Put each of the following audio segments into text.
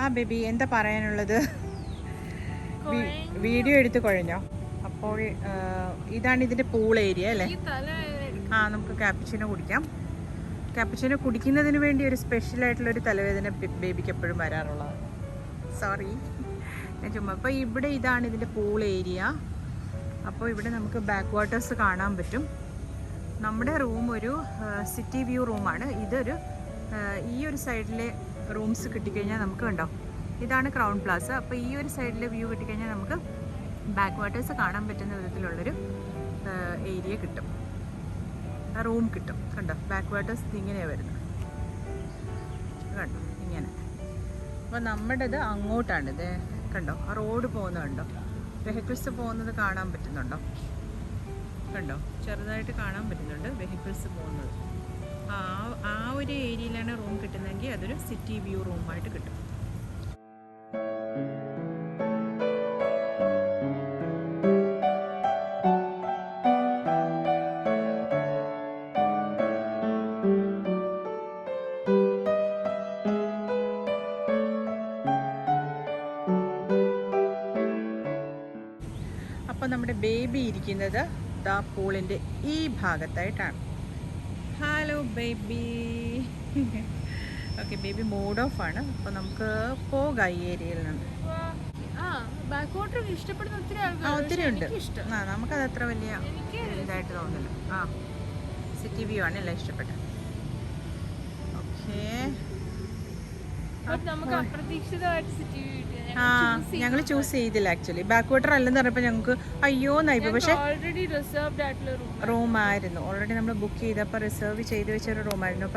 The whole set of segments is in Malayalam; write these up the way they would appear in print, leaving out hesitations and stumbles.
ആ ബേബി എന്താ പറയാനുള്ളത്? വീഡിയോ എടുത്ത് കുഴഞ്ഞോ? അപ്പോൾ ഇതാണ് ഇതിൻ്റെ പൂൾ ഏരിയ അല്ലേ? ആ നമുക്ക് ക്യാപ്പുച്ചിനോ കുടിക്കാം. ക്യാപ്പുച്ചിനോ കുടിക്കുന്നതിന് വേണ്ടി ഒരു സ്പെഷ്യലായിട്ടുള്ളൊരു തലവേദന ബേബിക്ക് എപ്പോഴും വരാറുള്ളതാണ്. സോറി ഞാൻ ചുമ്മാ. അപ്പോൾ ഇവിടെ ഇതാണ് ഇതിൻ്റെ പൂൾ ഏരിയ. അപ്പോൾ ഇവിടെ നമുക്ക് ബാക്ക് വാട്ടേഴ്സ് കാണാൻ പറ്റും. നമ്മുടെ റൂം ഒരു സിറ്റി വ്യൂ റൂമാണ്. ഇതൊരു ഈ ഒരു സൈഡിലെ റൂംസ് കിട്ടിക്കഴിഞ്ഞാൽ നമുക്ക് കണ്ടോ, ഇതാണ് ക്രൗൺ പ്ലാസ. അപ്പോൾ ഈ ഒരു സൈഡിലെ വ്യൂ കിട്ടിക്കഴിഞ്ഞാൽ നമുക്ക് ബാക്ക് വാട്ടേഴ്സ് കാണാൻ പറ്റുന്ന വിധത്തിലുള്ളൊരു ഏരിയ കിട്ടും, റൂം കിട്ടും. കണ്ടോ, ബാക്ക് വാട്ടേഴ്സ് ഇങ്ങനെയാണ് വരുന്നത്, കണ്ടോ ഇങ്ങനെ. അപ്പോൾ നമ്മുടേത് അങ്ങോട്ടാണ്. ഇത് കണ്ടോ, ആ റോഡ് പോകുന്നത് കണ്ടോ, വെഹിക്കിൾസ് പോകുന്നത് കാണാൻ പറ്റുന്നുണ്ടോ? കണ്ടോ, ചെറുതായിട്ട് കാണാൻ പറ്റുന്നുണ്ട് വെഹിക്കിൾസ് പോകുന്നത്. ആ ഒരു ഏരിയയിലാണ് റൂം കിട്ടുന്നതെങ്കിൽ അതൊരു സിറ്റി വ്യൂ റൂമായിട്ട് കിട്ടും. അപ്പോൾ നമ്മുടെ ബേബി ഇരിക്കുന്നത് ദാ പൂളിൻ്റെ ഈ ഭാഗത്തായിട്ടാണ്. Hello baby. Okay, baby mood off ആണ്. അപ്പോൾ നമുക്ക് പോകാം ഈ ഏരിയയിൽ നിന്ന്. ഒത്തിരി ഉണ്ട്. നമുക്കത് അത്ര വലിയ ഇതായിട്ട് തോന്നില്ല. സിറ്റി വ്യൂ ആണ് എല്ലാം ഇഷ്ടപ്പെട്ടത്. ഓക്കെ, ഞങ്ങൾ ചൂസ് ചെയ്തില്ല ആക്ച്വലി. ബാക്ക് വാട്ടർ അല്ലെന്ന് പറഞ്ഞപ്പോൾ ഞങ്ങൾക്ക് അയ്യോ എന്നായിപ്പോ. പക്ഷെ റൂമായിരുന്നു, ഓൾറെഡി നമ്മൾ ബുക്ക് ചെയ്തപ്പോൾ റിസർവ് ചെയ്ത് വെച്ചൊരു റൂമായിരുന്നു.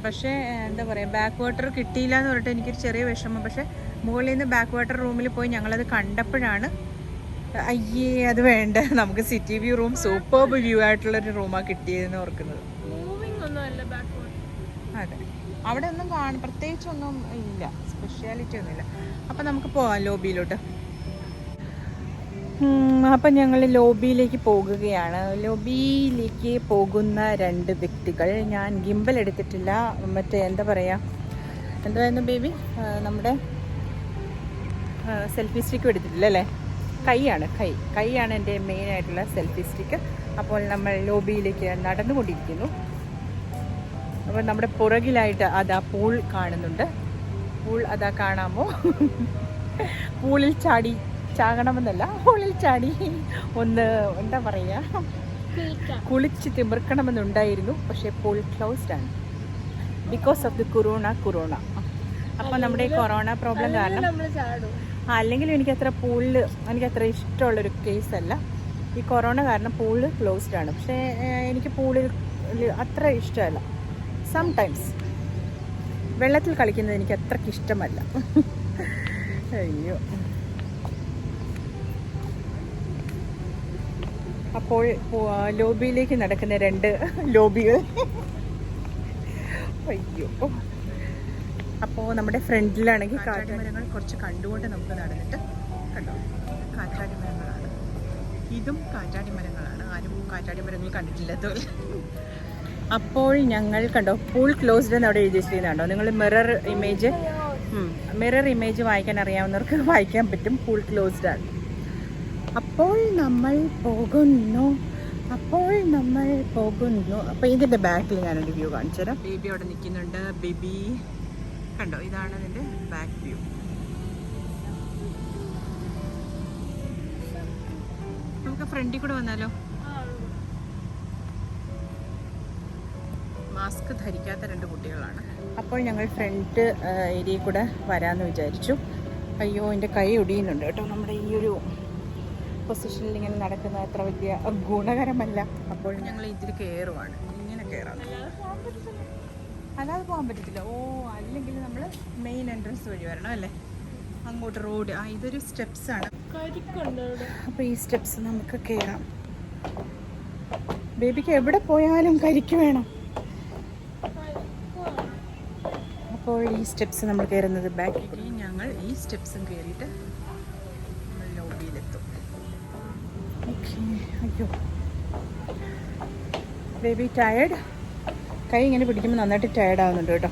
പക്ഷേ എന്താ പറയുക, ബാക്ക് വാട്ടർ കിട്ടിയില്ല എന്ന് പറഞ്ഞിട്ട് എനിക്കൊരു ചെറിയ വിഷമം. പക്ഷേ മുകളിൽ നിന്ന് ബാക്ക് വാട്ടർ റൂമിൽ പോയി ഞങ്ങളത് കണ്ടപ്പോഴാണ് അയ്യേ അത് വേണ്ട, നമുക്ക് city view room superb view ആയിട്ടുള്ളൊരു റൂമാണ് കിട്ടിയതെന്ന് ഓർക്കുന്നത്. അതെ, അവിടെ ഒന്നും പ്രത്യേകിച്ചൊന്നും ഇല്ല, സ്പെഷ്യാലിറ്റി ഒന്നുമില്ല. അപ്പം നമുക്ക് പോവാം ലോബിയിലോട്ട്. അപ്പം ഞങ്ങൾ ലോബിയിലേക്ക് പോകുകയാണ്. ലോബിയിലേക്ക് പോകുന്ന രണ്ട് വ്യക്തികൾ. ഞാൻ ഗിംബൽ എടുത്തിട്ടില്ല, മറ്റേ എന്താ പറയുക, എന്തായിരുന്നു ബേബി, നമ്മുടെ സെൽഫി സ്റ്റിക്കും എടുത്തിട്ടില്ല അല്ലേ? കൈയാണ് എൻ്റെ മെയിനായിട്ടുള്ള സെൽഫി സ്റ്റിക്ക്. അപ്പോൾ നമ്മൾ ലോബിയിലേക്ക് നടന്നുകൊണ്ടിരിക്കുന്നു. അപ്പോൾ നമ്മുടെ പുറകിലായിട്ട് അതാ പൂൾ കാണുന്നുണ്ട്. പൂൾ അതാ കാണാമോ? പൂളിൽ ചാകണമെന്നല്ല, പൂളിൽ ചാടി ഒന്ന് എന്താ പറയുക, കുളിച്ച് തിമിർക്കണമെന്നുണ്ടായിരുന്നു. പക്ഷേ പൂൾ ക്ലോസ്ഡ് ആണ് ബിക്കോസ് ഓഫ് ദി കൊറോണ. അപ്പോൾ നമ്മുടെ ഈ കൊറോണ പ്രോബ്ലം കാരണം അല്ലെങ്കിലും എനിക്കത്ര എനിക്കത്ര ഇഷ്ടമുള്ളൊരു കേസല്ല. ഈ കൊറോണ കാരണം പൂള് ക്ലോസ്ഡ് ആണ്. പക്ഷേ എനിക്ക് പൂളിൽ അത്ര ഇഷ്ടമല്ല. സംടൈംസ് വെള്ളത്തിൽ കളിക്കുന്നത് എനിക്ക് അത്രയ്ക്ക് ഇഷ്ടമല്ല. അയ്യോ. അപ്പോൾ ലോബിയിലേക്ക് നടക്കുന്ന രണ്ട് ലോബികൾ. അയ്യോ. അപ്പോൾ നമ്മുടെ ഫ്രണ്ടിലാണെങ്കിൽ കാറ്റാടി മരങ്ങൾ കുറച്ച് കണ്ടുകൊണ്ട് നമുക്ക് നടന്നിട്ട് കണ്ടോ, കാറ്റാടി മരങ്ങളാണ്. ഇതും കാറ്റാടി മരങ്ങളാണ്. ആരും കാറ്റാടി മരങ്ങൾ കണ്ടിട്ടില്ലാത്തതുപോലെ. അപ്പോൾ ഞങ്ങൾ കണ്ടോ, പൂൾ ക്ലോസ്ഡ് എന്ന് അവിടെ എഴുതി വെച്ചിരിക്കുന്നുണ്ടോ? നിങ്ങൾ മിറർ ഇമേജ് വായിക്കാൻ അറിയാവുന്നവർക്ക് വായിക്കാൻ പറ്റും. പൂൾ ക്ലോസ്ഡ് ആണ്. അപ്പോൾ നമ്മൾ പോകുന്നു. അപ്പോൾ ഇതിൻ്റെ ബാക്കിൽ ഞാനൊരു വ്യൂ കാണിച്ചു തരാം. ബേബി അവിടെ നിൽക്കുന്നുണ്ട്. ബേബി കണ്ടോ, ഇതാണ് അതിൻ്റെ ബാക്ക് വ്യൂ. നമുക്ക് ഫ്രണ്ടിൽ കൂടെ വന്നാലോ? മാസ്ക് ധരിക്കാത്ത രണ്ട് കുട്ടികളാണ്. അപ്പോൾ ഞങ്ങൾ ഫ്രണ്ട് ഏരിയയിൽ കൂടെ വരാമെന്ന് വിചാരിച്ചു. അയ്യോ, എൻ്റെ കൈ ഒടിയുന്നുണ്ട് കേട്ടോ. നമ്മുടെ ഈ ഒരു പൊസിഷനിൽ ഇങ്ങനെ നടക്കുന്നത് അത്ര വലിയ ഗുണകരമല്ല. അപ്പോൾ ഞങ്ങൾ ഇതിൽ കയറുവാണ്. ഇങ്ങനെ കയറാം, അല്ലാതെ പോകാൻ പറ്റത്തില്ല. അല്ലെങ്കിൽ നമ്മൾ മെയിൻ എൻട്രൻസ് വഴി വരണം അല്ലേ? അങ്ങോട്ട് റോഡ്. ഇതൊരു സ്റ്റെപ്സ് ആണ്. അപ്പോൾ ഈ സ്റ്റെപ്സ് നമുക്ക് കയറാം. ബേബിക്ക് എവിടെ പോയാലും കരിക്ക് വേണം. അപ്പോൾ ഈ സ്റ്റെപ്സ് നമ്മൾ കയറുന്നത് ബാക്കിൽ. ഞങ്ങൾ ഈ സ്റ്റെപ്സും കയറിയിട്ട് നമ്മൾ ലോബിയിലെത്തും. ഓക്കെ. അയ്യോ, ബേബി ടയേർഡ്. കൈ ഇങ്ങനെ പിടിക്കുമ്പോൾ നന്നായിട്ട് ടയേർഡ് ആവുന്നുണ്ട് കേട്ടോ.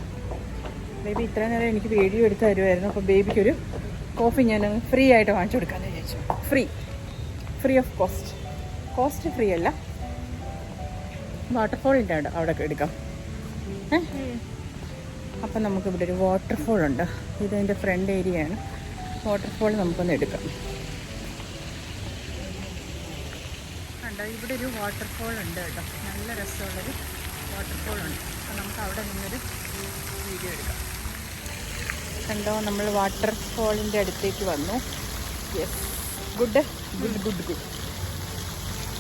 ബേബി ഇത്രയും നേരം എനിക്ക് വീഡിയോ എടുത്ത് തരുമായിരുന്നു. അപ്പോൾ ബേബിക്കൊരു കോഫി ഞാൻ ഫ്രീ ആയിട്ട് വാങ്ങിച്ചു കൊടുക്കാമെന്ന് വിചാരിച്ചു. ഫ്രീ ഓഫ് കോസ്റ്റ് ഫ്രീ അല്ല, വാട്ടർഫോളിൻ്റെ അവിടെ എടുക്കാം. അപ്പം നമുക്കിവിടെ ഒരു വാട്ടർഫോൾ ഉണ്ട്. ഇതിൻ്റെ ഫ്രണ്ട് ഏരിയയാണ്. വാട്ടർഫോൾ നമുക്കൊന്ന് എടുക്കാം. കണ്ടോ, ഇവിടെ ഒരു വാട്ടർഫോൾ ഉണ്ട് കേട്ടോ. നല്ല രസമുള്ളൊരു വാട്ടർഫോൾ ഉണ്ട്. അപ്പം നമുക്ക് അവിടെ നിന്നൊരു വീഡിയോ എടുക്കാം. കണ്ടോ, നമ്മൾ വാട്ടർഫോളിൻ്റെ അടുത്തേക്ക് വന്നു. യെസ്, ഗുഡ്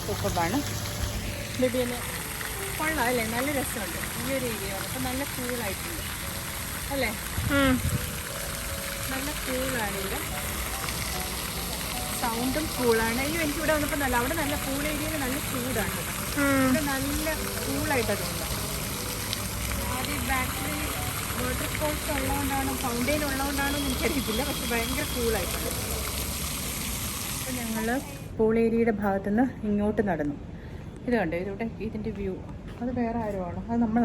സൂപ്പറാണ്. ബേബിയെ കൊള്ളാം അല്ലേ? നല്ല രസമുണ്ട് ഈ ഒരു ഏരിയ. അപ്പം നല്ല കൂളായിട്ടുണ്ട് അല്ലേ? നല്ല കൂളാണ് ഇവിടെ, സൗണ്ടും കൂളാണ്. അയ്യോ, എനിക്കിവിടെ വന്നപ്പോൾ നല്ല, അവിടെ നല്ല കൂൾ ഏരിയയിൽ നല്ല ചൂടാണ്. ഇവിടെ നല്ല കൂളായിട്ടാണ് തോന്നുന്നത്. ആദ്യം ബാക്കിൽ വാട്ടർഫോൾസ് ഉള്ളതുകൊണ്ടാണോ ഫൗണ്ടെയിൻ ഉള്ളതുകൊണ്ടാണോ എന്ന് എനിക്കറിയത്തില്ല, പക്ഷെ ഭയങ്കര കൂളായിട്ടുണ്ട്. അപ്പോൾ ഞങ്ങൾ പൂൾ ഏരിയയുടെ ഭാഗത്തുനിന്ന് ഇങ്ങോട്ട് നടന്നു. ഇത് കണ്ടോ, ഇതിവിടെ ഇതിൻ്റെ വ്യൂ. അത് വേറെ ആരുമാണോ? അത് നമ്മൾ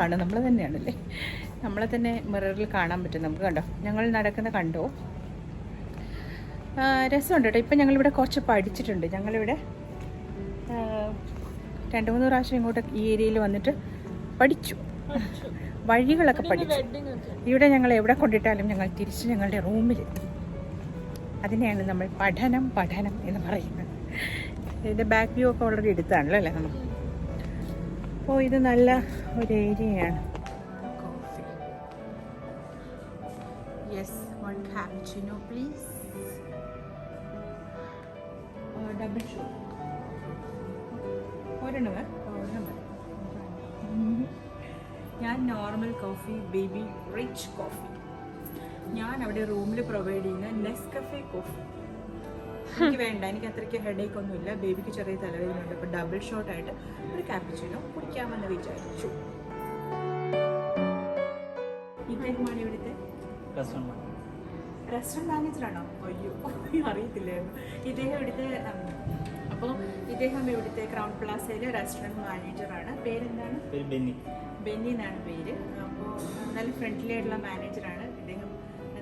തന്നെയാണല്ലേ. നമ്മളെ തന്നെ മിററിൽ കാണാൻ പറ്റും നമുക്ക്. കണ്ടോ, ഞങ്ങൾ നടക്കുന്ന കണ്ടോ? രസമുണ്ട് കേട്ടോ. ഇപ്പം ഞങ്ങളിവിടെ കുറച്ച് പഠിച്ചിട്ടുണ്ട്. ഞങ്ങളിവിടെ 2-3 പ്രാവശ്യം ഇങ്ങോട്ട് ഈ ഏരിയയിൽ വന്നിട്ട് പഠിച്ചു, വഴികളൊക്കെ പഠിച്ചു. ഇവിടെ ഞങ്ങൾ എവിടെ കൊണ്ടിട്ടാലും ഞങ്ങൾ തിരിച്ച് ഞങ്ങളുടെ റൂമിലെത്തി. അതിനെയാണ് നമ്മൾ പഠനം എന്ന് പറയുന്നത്. ഇതിൻ്റെ ബാക്ക് വ്യൂ ഒക്കെ ഓൾറെഡി എടുത്താണല്ലോ അല്ലേ നമ്മൾ. അപ്പോൾ ഇത് നല്ല ഒരു ഏരിയയാണ്. Coffee, yes, 1 cappuccino please. Double shot ഒരെണ്ണം. ഞാൻ normal coffee, baby rich coffee. ഞാൻ അവിടെ റൂമിൽ പ്രൊവൈഡ് ചെയ്യുന്ന നെസ്കഫെ കോഫി എനിക്ക് വേണ്ട. എനിക്ക് അത്രയ്ക്ക് ഹെഡേക്ക് ഒന്നുമില്ല. ബേബിക്ക് ചെറിയ തലവേദനയുണ്ട്. അപ്പോൾ ഡബിൾ ഷോട്ടായിട്ട് ഒരു കാപ്പിച്ചിനോ കുടിക്കാമെന്ന് വിചാരിച്ചു. ഇദ്ദേഹമാണ് ഇവിടുത്തെ റെസ്റ്റോറൻറ്റ് മാനേജറാണോ? അയ്യോ, അറിയത്തില്ലായിരുന്നു. ഇദ്ദേഹം ഇവിടുത്തെ ക്രൗൺ പ്ലാസയിലെ റെസ്റ്റോറൻറ്റ് മാനേജറാണ്. പേരെന്താണ്? ബെന്നി എന്നാണ് പേര്. അപ്പോൾ നല്ല ഫ്രണ്ട്ലി ആയിട്ടുള്ള മാനേജറാണ് ഇദ്ദേഹം.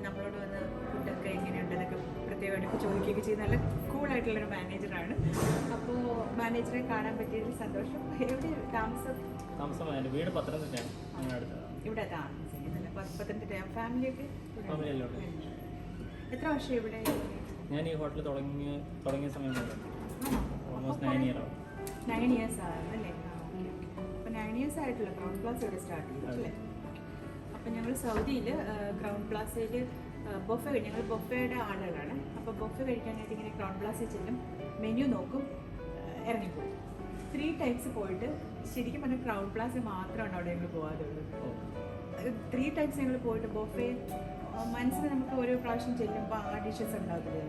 നമ്മളോട് വന്ന് ഫുഡൊക്കെ എങ്ങനെയുണ്ടെന്നൊക്കെ പ്രത്യേകമായിട്ടൊക്കെ ചോദിക്കുകയൊക്കെ ചെയ്യുന്ന നല്ല കൂളായിട്ടുള്ളൊരു മാനേജറാണ്. അപ്പോൾ മാനേജറെ കാണാൻ പറ്റിയതിൽ സന്തോഷം. എവിടെ താമസം? വീട് പത്തനംതിട്ടയാണ്. ഇവിടെ താമസിക്കുന്നില്ല. പത്തനംതിട്ട ഫാമിലിയൊക്കെ? എത്ര വർഷം ഇവിടെ? ഞാൻ ഈ ഹോട്ടൽ തുടങ്ങിയ സമയം 9 years ആണല്ലേ? അപ്പോൾ 9 years ആയിട്ടുള്ള ക്രൗൺ പ്ലാസ ഇവിടെ സ്റ്റാർട്ട് ചെയ്തിട്ടല്ലേ? അപ്പം ഞങ്ങൾ സൗദിയിൽ ക്രൗൺ പ്ലാസയിൽ ഞങ്ങൾ ബൊഫയുടെ ആളുകളാണ്. അപ്പോൾ ബൊഫെ കഴിക്കാനായിട്ട് ഇങ്ങനെ ക്രൗൺ പ്ലാസയിൽ ചെല്ലും, മെനു നോക്കും, ഇറങ്ങിപ്പോകും. 3 times പോയിട്ട് ശരിക്കും പറഞ്ഞാൽ ക്രൗൺ പ്ലാസ മാത്രമാണ് അവിടെ ഞങ്ങൾ പോകാറുള്ളത്. 3 times ഞങ്ങൾ പോയിട്ട് ബൊഫെ മനസ്സിൽ നമുക്ക് ഓരോ പ്രാവശ്യം ചെല്ലുമ്പോൾ ആ ഡിഷസ് ഉണ്ടാകത്തില്ലേ,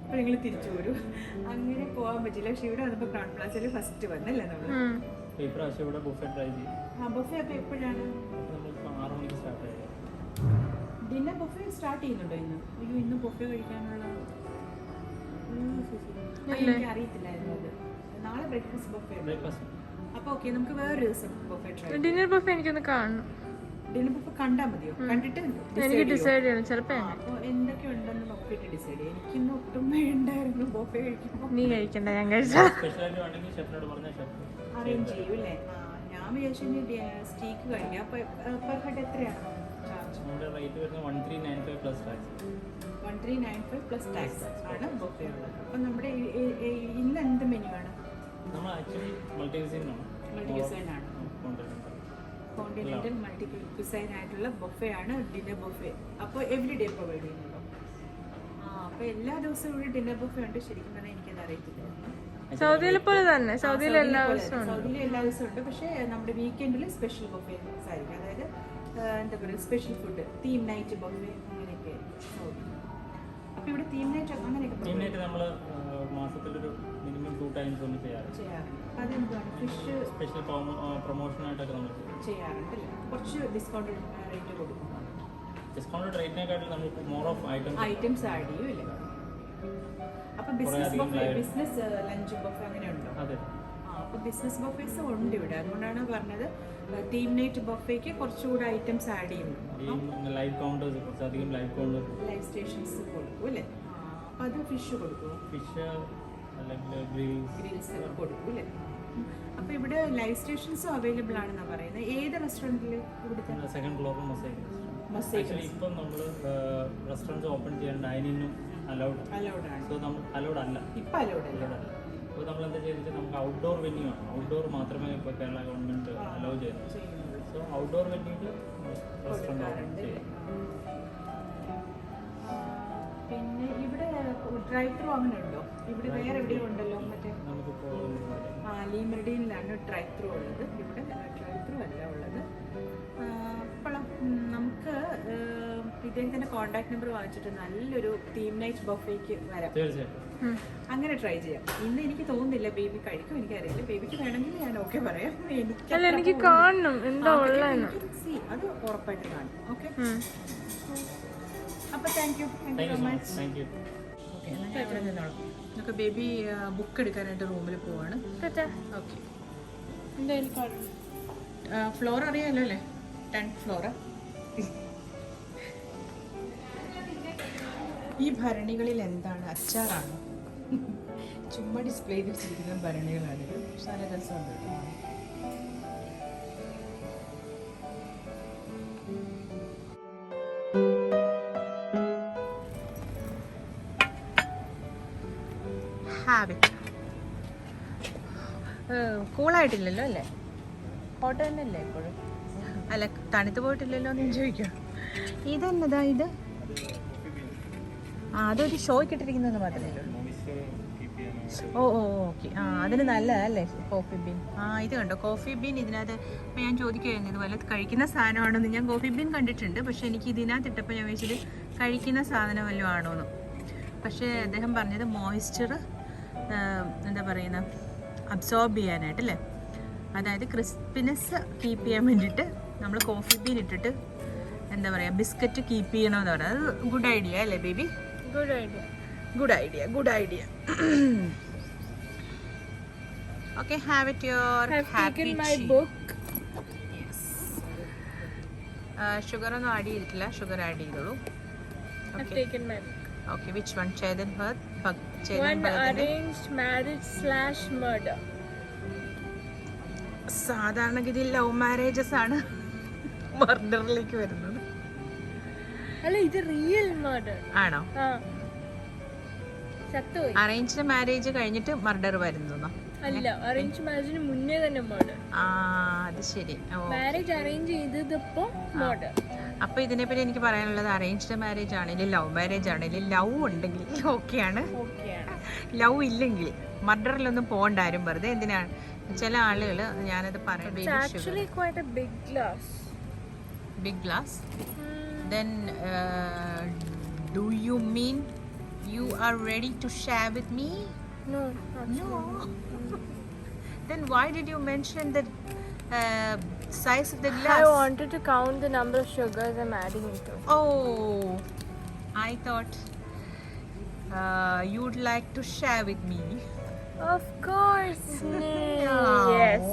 അപ്പോൾ ഞങ്ങൾ തിരിച്ചു പോരും. അങ്ങനെ പോകാൻ പറ്റില്ല. പക്ഷേ ഇവിടെ വന്നപ്പോൾ ക്രൗൺ പ്ലാസയിൽ ഫസ്റ്റ് വന്നല്ലേ നമ്മൾ. ബൊഫെ അപ്പോൾ എപ്പോഴാണ്? ഡിന്നർ ബൊഫെ സ്റ്റാർട്ട് ചെയ്യുന്നുണ്ടോ ഇന്ന്? അയ്യോ, ഇന്ന് ബൊഫെ കഴിക്കാനുള്ള എനിക്ക് അറിയത്തില്ലായിരുന്നു അത്. നാളെ ബ്രേക്ക്ഫാസ്റ്റ് ബൊഫെ. അപ്പോൾ ഓക്കെ, നമുക്ക് വേറൊരു ദിവസം ബൊഫെ ട്രൈ. ഡിന്നർ ബൊഫെ എനിക്കൊന്ന് കാണണം. ഡിന്നർ ബൊഫെ കണ്ടാൽ മതിയോ? കണ്ടിട്ട് എനിക്ക് ഡിസൈഡ് ചെയ്യണം. ചിലപ്പോൾ അപ്പോൾ എന്തൊക്കെ ഉണ്ടെന്ന് നോക്കിയിട്ട് ഡിസൈഡ് ചെയ്യാം. എനിക്കിന്ന് ഒട്ടും വേണ്ടായിരുന്നു ബൊഫെ കഴിക്കുമ്പോൾ. നീ കഴിക്കണ്ട, ഞാൻ കഴിച്ചാൽ അറേഞ്ച് ചെയ്യും അല്ലേ? ഞാൻ വിചാരിച്ചു സ്റ്റീക്ക് കഴിക്കാം. അപ്പോൾ പെർ ഹെഡ് എത്രയാണ് ചാർജ്? 1395 പ്ലസ് ടാക്സ് ആണ് ബൊഫെ ഉള്ളത്. അപ്പം നമ്മുടെ ഇന്ന് എന്ത് മെനു ആണ്? മൾട്ടി ക്യൂസൈൻ ആണ്. കോണ്ടിനെന്റൽ മൾട്ടി ക്യൂസൈൻ ആയിട്ടുള്ള ബൊഫെ ആണ് ഡിന്നർ ബൊഫെ. അപ്പോൾ എവറി ഡേ പ്രൊവൈഡ് ചെയ്യുന്നുണ്ടോ? അപ്പോൾ എല്ലാ ദിവസവും ഇവിടെ ഡിന്നർ ബൊഫെ ഉണ്ട്. ശരിക്കും പറഞ്ഞാൽ എനിക്കത് അറിയത്തില്ലായിരുന്നു. സൗദിയിലെ പോലെ തന്നെ സൗദിയിൽ എല്ലാ ദിവസവും ഉണ്ട്. പക്ഷേ നമ്മുടെ വീക്കെൻഡിൽ സ്പെഷ്യൽ ബൊഫെ ആയിരിക്കും. അതായത് എന്താ പറയുക, special food, theme night buffet അങ്ങനെയൊക്കെ സൗദി. അപ്പോൾ ഇവിടെ തീം നൈറ്റ് അങ്ങനെയൊക്കെ നമ്മൾ മാസത്തിലൊരു മിനിമം 2 times ഒന്ന് ചെയ്യാറുണ്ട്. അതെന്താണ്? ഫിഷ് സ്പെഷ്യൽ പ്രൊമോഷനായിട്ടൊക്കെ നമ്മൾ ചെയ്യാറുണ്ടല്ലേ? കുറച്ച് ഡിസ്കൗണ്ടഡ് റേറ്റ് കൊടുക്കും. ഡിസ്കൗണ്ടഡ് റേറ്റിനെക്കാട്ടിൽ നമ്മൾ മോർ ഓഫ് ഐറ്റംസ് ആഡ് ചെയ്യൂല്ലേ? അപ്പോൾ ബിസിനസ് ലഞ്ച് ബൊഫെ അങ്ങനെ ഉണ്ടോ? അതെ. അപ്പോൾ ബിസിനസ് ബൊഫേസ് ഉണ്ട് ഇവിടെ. അതുകൊണ്ടാണ് പറഞ്ഞത് തീം നൈറ്റ് ബൊഫേക്ക് കുറച്ചുകൂടെ ഐറ്റംസ് ആഡ് ചെയ്യുന്നുണ്ട്. ലൈവ് കൗണ്ടേഴ്സ്, കുറച്ചധികം ലൈവ് കൗണ്ടേഴ്സ്, ലൈവ് സ്റ്റേഷൻസ് കൊടുക്കും അല്ലേ? അപ്പോൾ അത് ഫിഷ് കൊടുക്കും, ഫിഷ് അല്ലെങ്കിൽ ഗ്രിൽസ് ഒക്കെ കൊടുക്കും അല്ലേ? അപ്പോൾ ഇവിടെ ലൈവ് സ്റ്റേഷൻസും അവൈലബിൾ ആണെന്നാണ് പറയുന്നത്. ഏത് റെസ്റ്റോറൻറ്റിൽ ഇവിടുത്തെ? സെക്കൻഡ് ഫ്ലോറിൽ മൊസൈക്ക്. ഇപ്പം നമ്മൾ റെസ്റ്റോറൻറ്റ്സ് ഓപ്പൺ ചെയ്യാൻ ഡൈനിങ്ങും അലൗഡ് ആണ്. സോ നമ്മൾ അലൗഡ് അല്ല, ഇപ്പം അലൗഡ് അല്ല. അപ്പോൾ നമ്മൾ എന്താ ചെയ്തിട്ട് നമുക്ക് ഔട്ട്ഡോർ വെന്യൂ ആണ്. ഔട്ട്ഡോർ മാത്രമേ ഇപ്പോൾ കേരള ഗവൺമെൻറ് അലൗ ചെയ്യുന്നത്. സോ ഔട്ട്ഡോർ വെന്യൂവിൽ റെസ്റ്റോറൻറ്റ് ഓപ്പൺ ചെയ്യും. പിന്നെ ഇവിടെ ഡ്രൈവ് ത്രൂ അങ്ങനെ ഉണ്ടോ? ഇവിടെ വേറെ എവിടെയും ഉണ്ടല്ലോ, മറ്റേ നമുക്കിപ്പോൾ ലീ മെറിഡിയനിലാണ് ഡ്രൈവ് ത്രൂ ഉള്ളത്. ഇവിടെ ഡ്രൈവ് ത്രൂ അല്ല ഉള്ളത്. അപ്പോൾ നമുക്ക് ഇദ്ദേഹത്തിൻ്റെ കോൺടാക്ട് നമ്പർ വാങ്ങിച്ചിട്ട് നല്ലൊരു തീം നൈറ്റ് ബൊഫേക്ക് വരാം. തീർച്ചയായിട്ടും അങ്ങനെ ട്രൈ ചെയ്യാം. ഇന്ന് എനിക്ക് തോന്നുന്നില്ല ബേബി കഴിക്കും, എനിക്കറിയില്ല. ബേബിക്ക് വേണമെങ്കിൽ ഞാൻ ഓക്കെ പറയാം. എനിക്ക് കാണണം എന്താ ഉള്ളതെന്ന്. അത് ഉറപ്പായിട്ട് കാണും. ഓക്കെ, അപ്പോൾ thank you so much. Thank you. Okay, എന്നാൽ ഞാൻ ഇവിടെ നിന്നോളാം. നമുക്ക് ബേബി ബുക്ക് എടുക്കാനായിട്ട് റൂമിൽ പോവാണ്. ഓക്കെ, എന്തായാലും കാണണം. ഫ്ലോർ അറിയാമല്ലോ അല്ലേ? 10th floor. ഈ ഭരണികളിൽ എന്താണ്? അച്ചാറാണ്. ചുമ്മാ ഡിസ്പ്ലേ ചെയ്ത് വെച്ചിരിക്കുന്ന ഭരണികളാണിത്. നല്ല രസമുണ്ട്. ഹാബിറ്റ് കൂളായിട്ടില്ലല്ലോ അല്ലേ? ഹോട്ട് തന്നെയല്ലേ ഇപ്പോഴും? അല്ല, തണുത്ത് പോയിട്ടില്ലല്ലോ എന്ന് ഞാൻ ചോദിക്കാം. ഇതെന്നതാ ഇത്? അതൊരു ഷോയ്ക്ക് ഇട്ടിരിക്കുന്നത് മാത്രമേ ഉള്ളൂ. ഓ ഓ ഓക്കെ. അതിന് നല്ലതല്ലേ കോഫി ബീൻ? ഇത് കണ്ടോ കോഫി ബീൻ ഇതിനകത്ത്. അപ്പോൾ ഞാൻ ചോദിക്കുമായിരുന്നു ഇത് വല്ലത് കഴിക്കുന്ന സാധനമാണോന്ന്. ഞാൻ കോഫി ബീൻ കണ്ടിട്ടുണ്ട്, പക്ഷേ എനിക്ക് ഇതിനകത്ത് ഇട്ടപ്പോൾ ഞാൻ വെച്ചിട്ട് കഴിക്കുന്ന സാധനം വല്ലതും ആണോന്ന്. പക്ഷേ അദ്ദേഹം പറഞ്ഞത് മോയ്സ്ചർ എന്താ പറയുന്ന അബ്സോർബ് ചെയ്യാനായിട്ട് അല്ലേ? അതായത് ക്രിസ്പിനെസ് കീപ്പ് ചെയ്യാൻ വേണ്ടിയിട്ട് നമ്മൾ കോഫി ബീൻ ഇട്ടിട്ട് എന്താ പറയുക ബിസ്ക്കറ്റ് കീപ്പ് ചെയ്യണമെന്ന് പറയുന്നത്. അത് ഗുഡ് ഐഡിയ അല്ലേ baby? Good idea. Good idea, good idea. Okay, have it your I've happy taken my tea. book. Yes. Sugar ഒന്നും ആഡ് ചെയ്തിട്ടില്ല. ഷുഗർ ആഡ് ചെയ്തോളൂ. I've taken my book. Okay, which one? Chetan Bhatt? One arranged marriage/murder. സാധാരണഗതിയിൽ ലവ് മാരേജസ് ആണ് മർഡറിലേക്ക് വരുന്നത്. അല്ല, ഇത് റിയൽ മർഡർ ആണോ? സത്തുപോയി. അറേഞ്ച്ഡ് മാരേജ് കഴിഞ്ഞിട്ട് മർഡർ വരുന്നോ? അല്ല, അറേഞ്ച് മാരേജിന് മുന്നേ തന്നെ മർഡർ. അത് ശരി. മാരേജ് അറേഞ്ച് ചെയ്തപ്പോ മർഡർ. അപ്പൊ ഇതിനെപ്പറ്റി എനിക്ക് പറയാനുള്ളത് അറേഞ്ച്ഡ് മാരേജ് ആണെങ്കിലും ലവ് മാരേജ് ആണെങ്കിലും ലവ് ഉണ്ടെങ്കിൽ ഓക്കെയാണ്. ലവ് ഇല്ലെങ്കിൽ മർഡറിലൊന്നും പോകണ്ടാരും വെറുതെ. എന്തിനാണ് ചില ആളുകൾ ഞാനത് പറയാം. Big glass. Then do you mean you are ready to share with me? No. Then why did you mention the size of the glass? I wanted to count the number of sugars I'm adding into. Oh, I thought you'd like to share with me. Of course. Yes.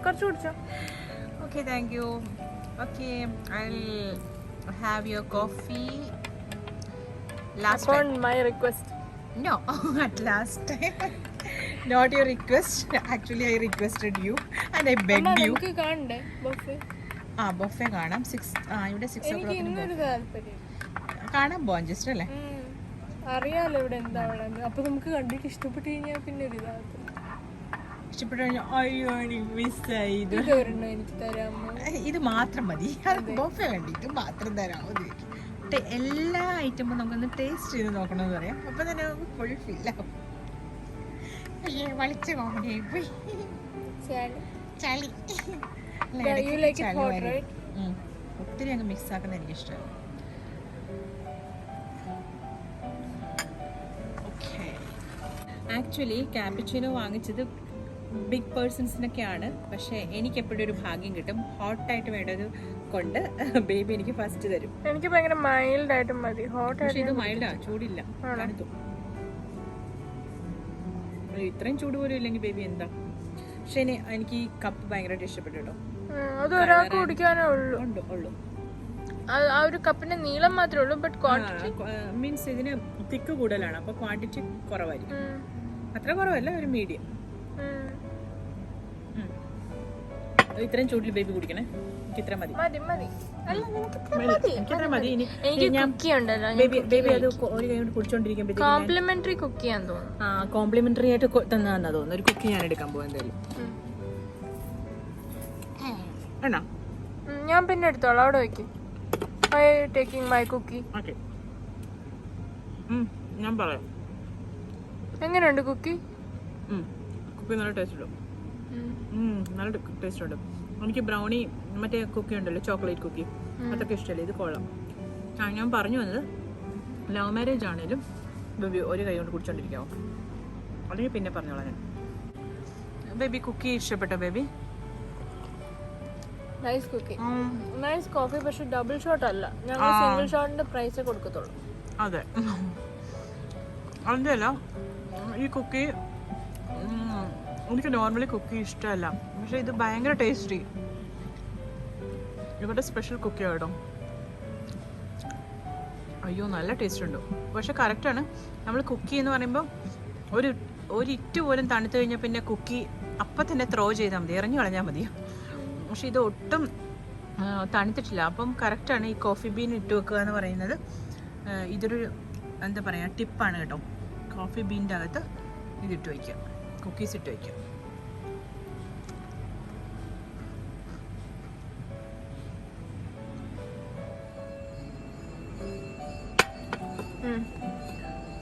കുറച്ച് കുടിച്ചോ. Okay, thank you. Okay, I'll have your coffee. Last Upon time. my request. No, at last time. Not your request. Actually, I requested you and I begged you. നമുക്ക് കാണണ്ടേ ബൊഫേ? ബൊഫേ കാണാം. ഇവിടെ 6 എനിക്ക് o'clock ഇന്നൊരു താല്പര്യം. കാണാൻ പോവാം ജസ്റ്റ് അല്ലേ? അറിയാലോ ഇവിടെ എന്താ ഉള്ളത്. അപ്പൊ നമുക്ക് കണ്ടിട്ട് ഇഷ്ടപ്പെട്ട് കഴിഞ്ഞാൽ പിന്നെ ഒരു താല്പര്യം. ഇഷ്ടപ്പെട്ടു കഴിഞ്ഞാൽ അയ്യോ മിസ്സായി. ഇതൊരെണ്ണം എനിക്ക് തരാമോ? ഇത് മാത്രം മതി. അത് ബൊഫേ വേണ്ടി ഇത് മാത്രം തരാമോ? എല്ലാ ഐറ്റമും നമുക്കൊന്ന് ടേസ്റ്റ് ചെയ്ത് നോക്കണമെന്ന് പറയാം. അപ്പം തന്നെ നമുക്ക് ഫുൾ ഫീലാവും. വളിച്ച കോമഡി ആയിപ്പോയി. ചളി ഒത്തിരി അങ്ങ് മിക്സ് ആക്കുന്ന എനിക്ക് ഇഷ്ടമാണ്. ഓക്കെ, ആക്ച്വലി ക്യാപിച്ചിനോ വാങ്ങിച്ചത് ബിഗ് പേഴ്സൺസിനൊക്കെയാണ്. പക്ഷേ എനിക്ക് എപ്പോഴും ഒരു ഭാഗ്യം കിട്ടും. ഹോട്ടായിട്ട് വേണ്ടത് കൊണ്ട് ബേബി എനിക്ക് ഫസ്റ്റ് തരും. എനിക്ക് ഭയങ്കര മൈൽഡ് ആയിട്ട് മതി. ഹോട്ട് പക്ഷെ ഇത് മൈൽഡാ, ചൂടില്ല. ഇത്രയും ചൂട് പോലും ഇല്ലെങ്കിൽ ബേബി എന്താ? പക്ഷെ എനിക്ക് ഈ കപ്പ് ഭയങ്കരമായിട്ട് ഇഷ്ടപ്പെട്ടു കേട്ടോ. അത് ഒരാൾക്ക് കുടിക്കാനേ ഉള്ളൂ. ഉള്ളൂ ആ ഒരു കപ്പിന്റെ നീളം മാത്രമേ ഉള്ളൂ, ബട്ട് ക്വാണ്ടിറ്റി മീൻസ് ഇതിന് തിക്ക് കൂടുതലാണ്, അപ്പൊ ക്വാണ്ടിറ്റി കുറവായിരിക്കും. അത്ര കുറവല്ല, ഒരു മീഡിയം. ഇത്രയും ചൂടിൽ ബേബി കുടിക്കണേ. എനിക്ക് ഇത്ര മതി. എനിക്കിത്ര മതി. എനിക്ക് കുക്കി ഉണ്ടല്ലോ, ബേബി അത് ഒരു കൈ കൊണ്ട് കുടിച്ചോണ്ടിരിക്കുമ്പോ കോംപ്ലിമെന്ററി കുക്ക് ചെയ്യാൻ തോന്നുന്നു. കോംപ്ലിമെന്ററി ആയിട്ട് തന്നാ തോന്നുന്നു. ഒരു കുക്കി ഞാൻ എടുക്കാൻ പോവാ എന്തായാലും. വേണോ? ഞാൻ പിന്നെ എടുത്തോളാം, അവിടെ വയ്ക്കും. Taking my Kuki. ഓക്കെ, ഞാൻ പറയാം. എങ്ങനെയുണ്ട് കുക്കി? കുക്കി നല്ല ടേസ്റ്റ് ഉണ്ട്. നല്ല ടേസ്റ്റ് ഉണ്ട്. എനിക്ക് ബ്രൗണി മറ്റേ കുക്കി ഉണ്ടല്ലോ, ചോക്ലേറ്റ് കുക്കി, അതൊക്കെ ഇഷ്ടമല്ലേ. ഇത് കൊള്ളാം. ഞാൻ പറഞ്ഞു വന്നത് ലവ് മാരേജ് ആണേലും ബേബി ഒരു കൈ കൊണ്ട് കുടിച്ചോണ്ടിരിക്കാമോ, അല്ലെങ്കിൽ പിന്നെ പറഞ്ഞോളാം ഞാൻ. ബേബി കുക്കി ഇഷ്ടപ്പെട്ടോ baby? Nice cookie, nice coffee. പക്ഷെ ഡബിൾ ഷോട്ട് അല്ല, ഞങ്ങൾ സിംഗിൾ ഷോട്ടിന്റെ പ്രൈസേ കൊടുക്കത്തുള്ളൂ. അതെ, അതിൻ്റെ അല്ല ഈ കുക്കി. എനിക്ക് നോർമലി കുക്കി ഇഷ്ടമല്ല, പക്ഷെ ഇത് ഭയങ്കര ടേസ്റ്റി. ഇവരുടെ സ്പെഷ്യൽ കുക്കിയാണ് കേട്ടോ. അയ്യോ നല്ല ടേസ്റ്റ് ഉണ്ട്. പക്ഷെ കറക്റ്റാണ്, നമ്മൾ കുക്കി എന്ന് പറയുമ്പോൾ ഒരു ഇറ്റ് പോലും തണുത്ത് കഴിഞ്ഞാൽ പിന്നെ കുക്കി അപ്പം തന്നെ ത്രോ ചെയ്താൽ മതി, എറിഞ്ഞു കളഞ്ഞാൽ മതി. പക്ഷെ ഇത് ഒട്ടും തണുത്തിട്ടില്ല. അപ്പം കറക്റ്റാണ് ഈ കോഫി ബീൻ ഇട്ട് വെക്കുക എന്ന് പറയുന്നത്. ഇതൊരു എന്താ പറയുക ടിപ്പാണ് കേട്ടോ. കോഫി ബീൻ്റെ അകത്ത് ഇതിട്ട് വയ്ക്കുക, കുക്കീസ് ഇട്ട് വയ്ക്കുക.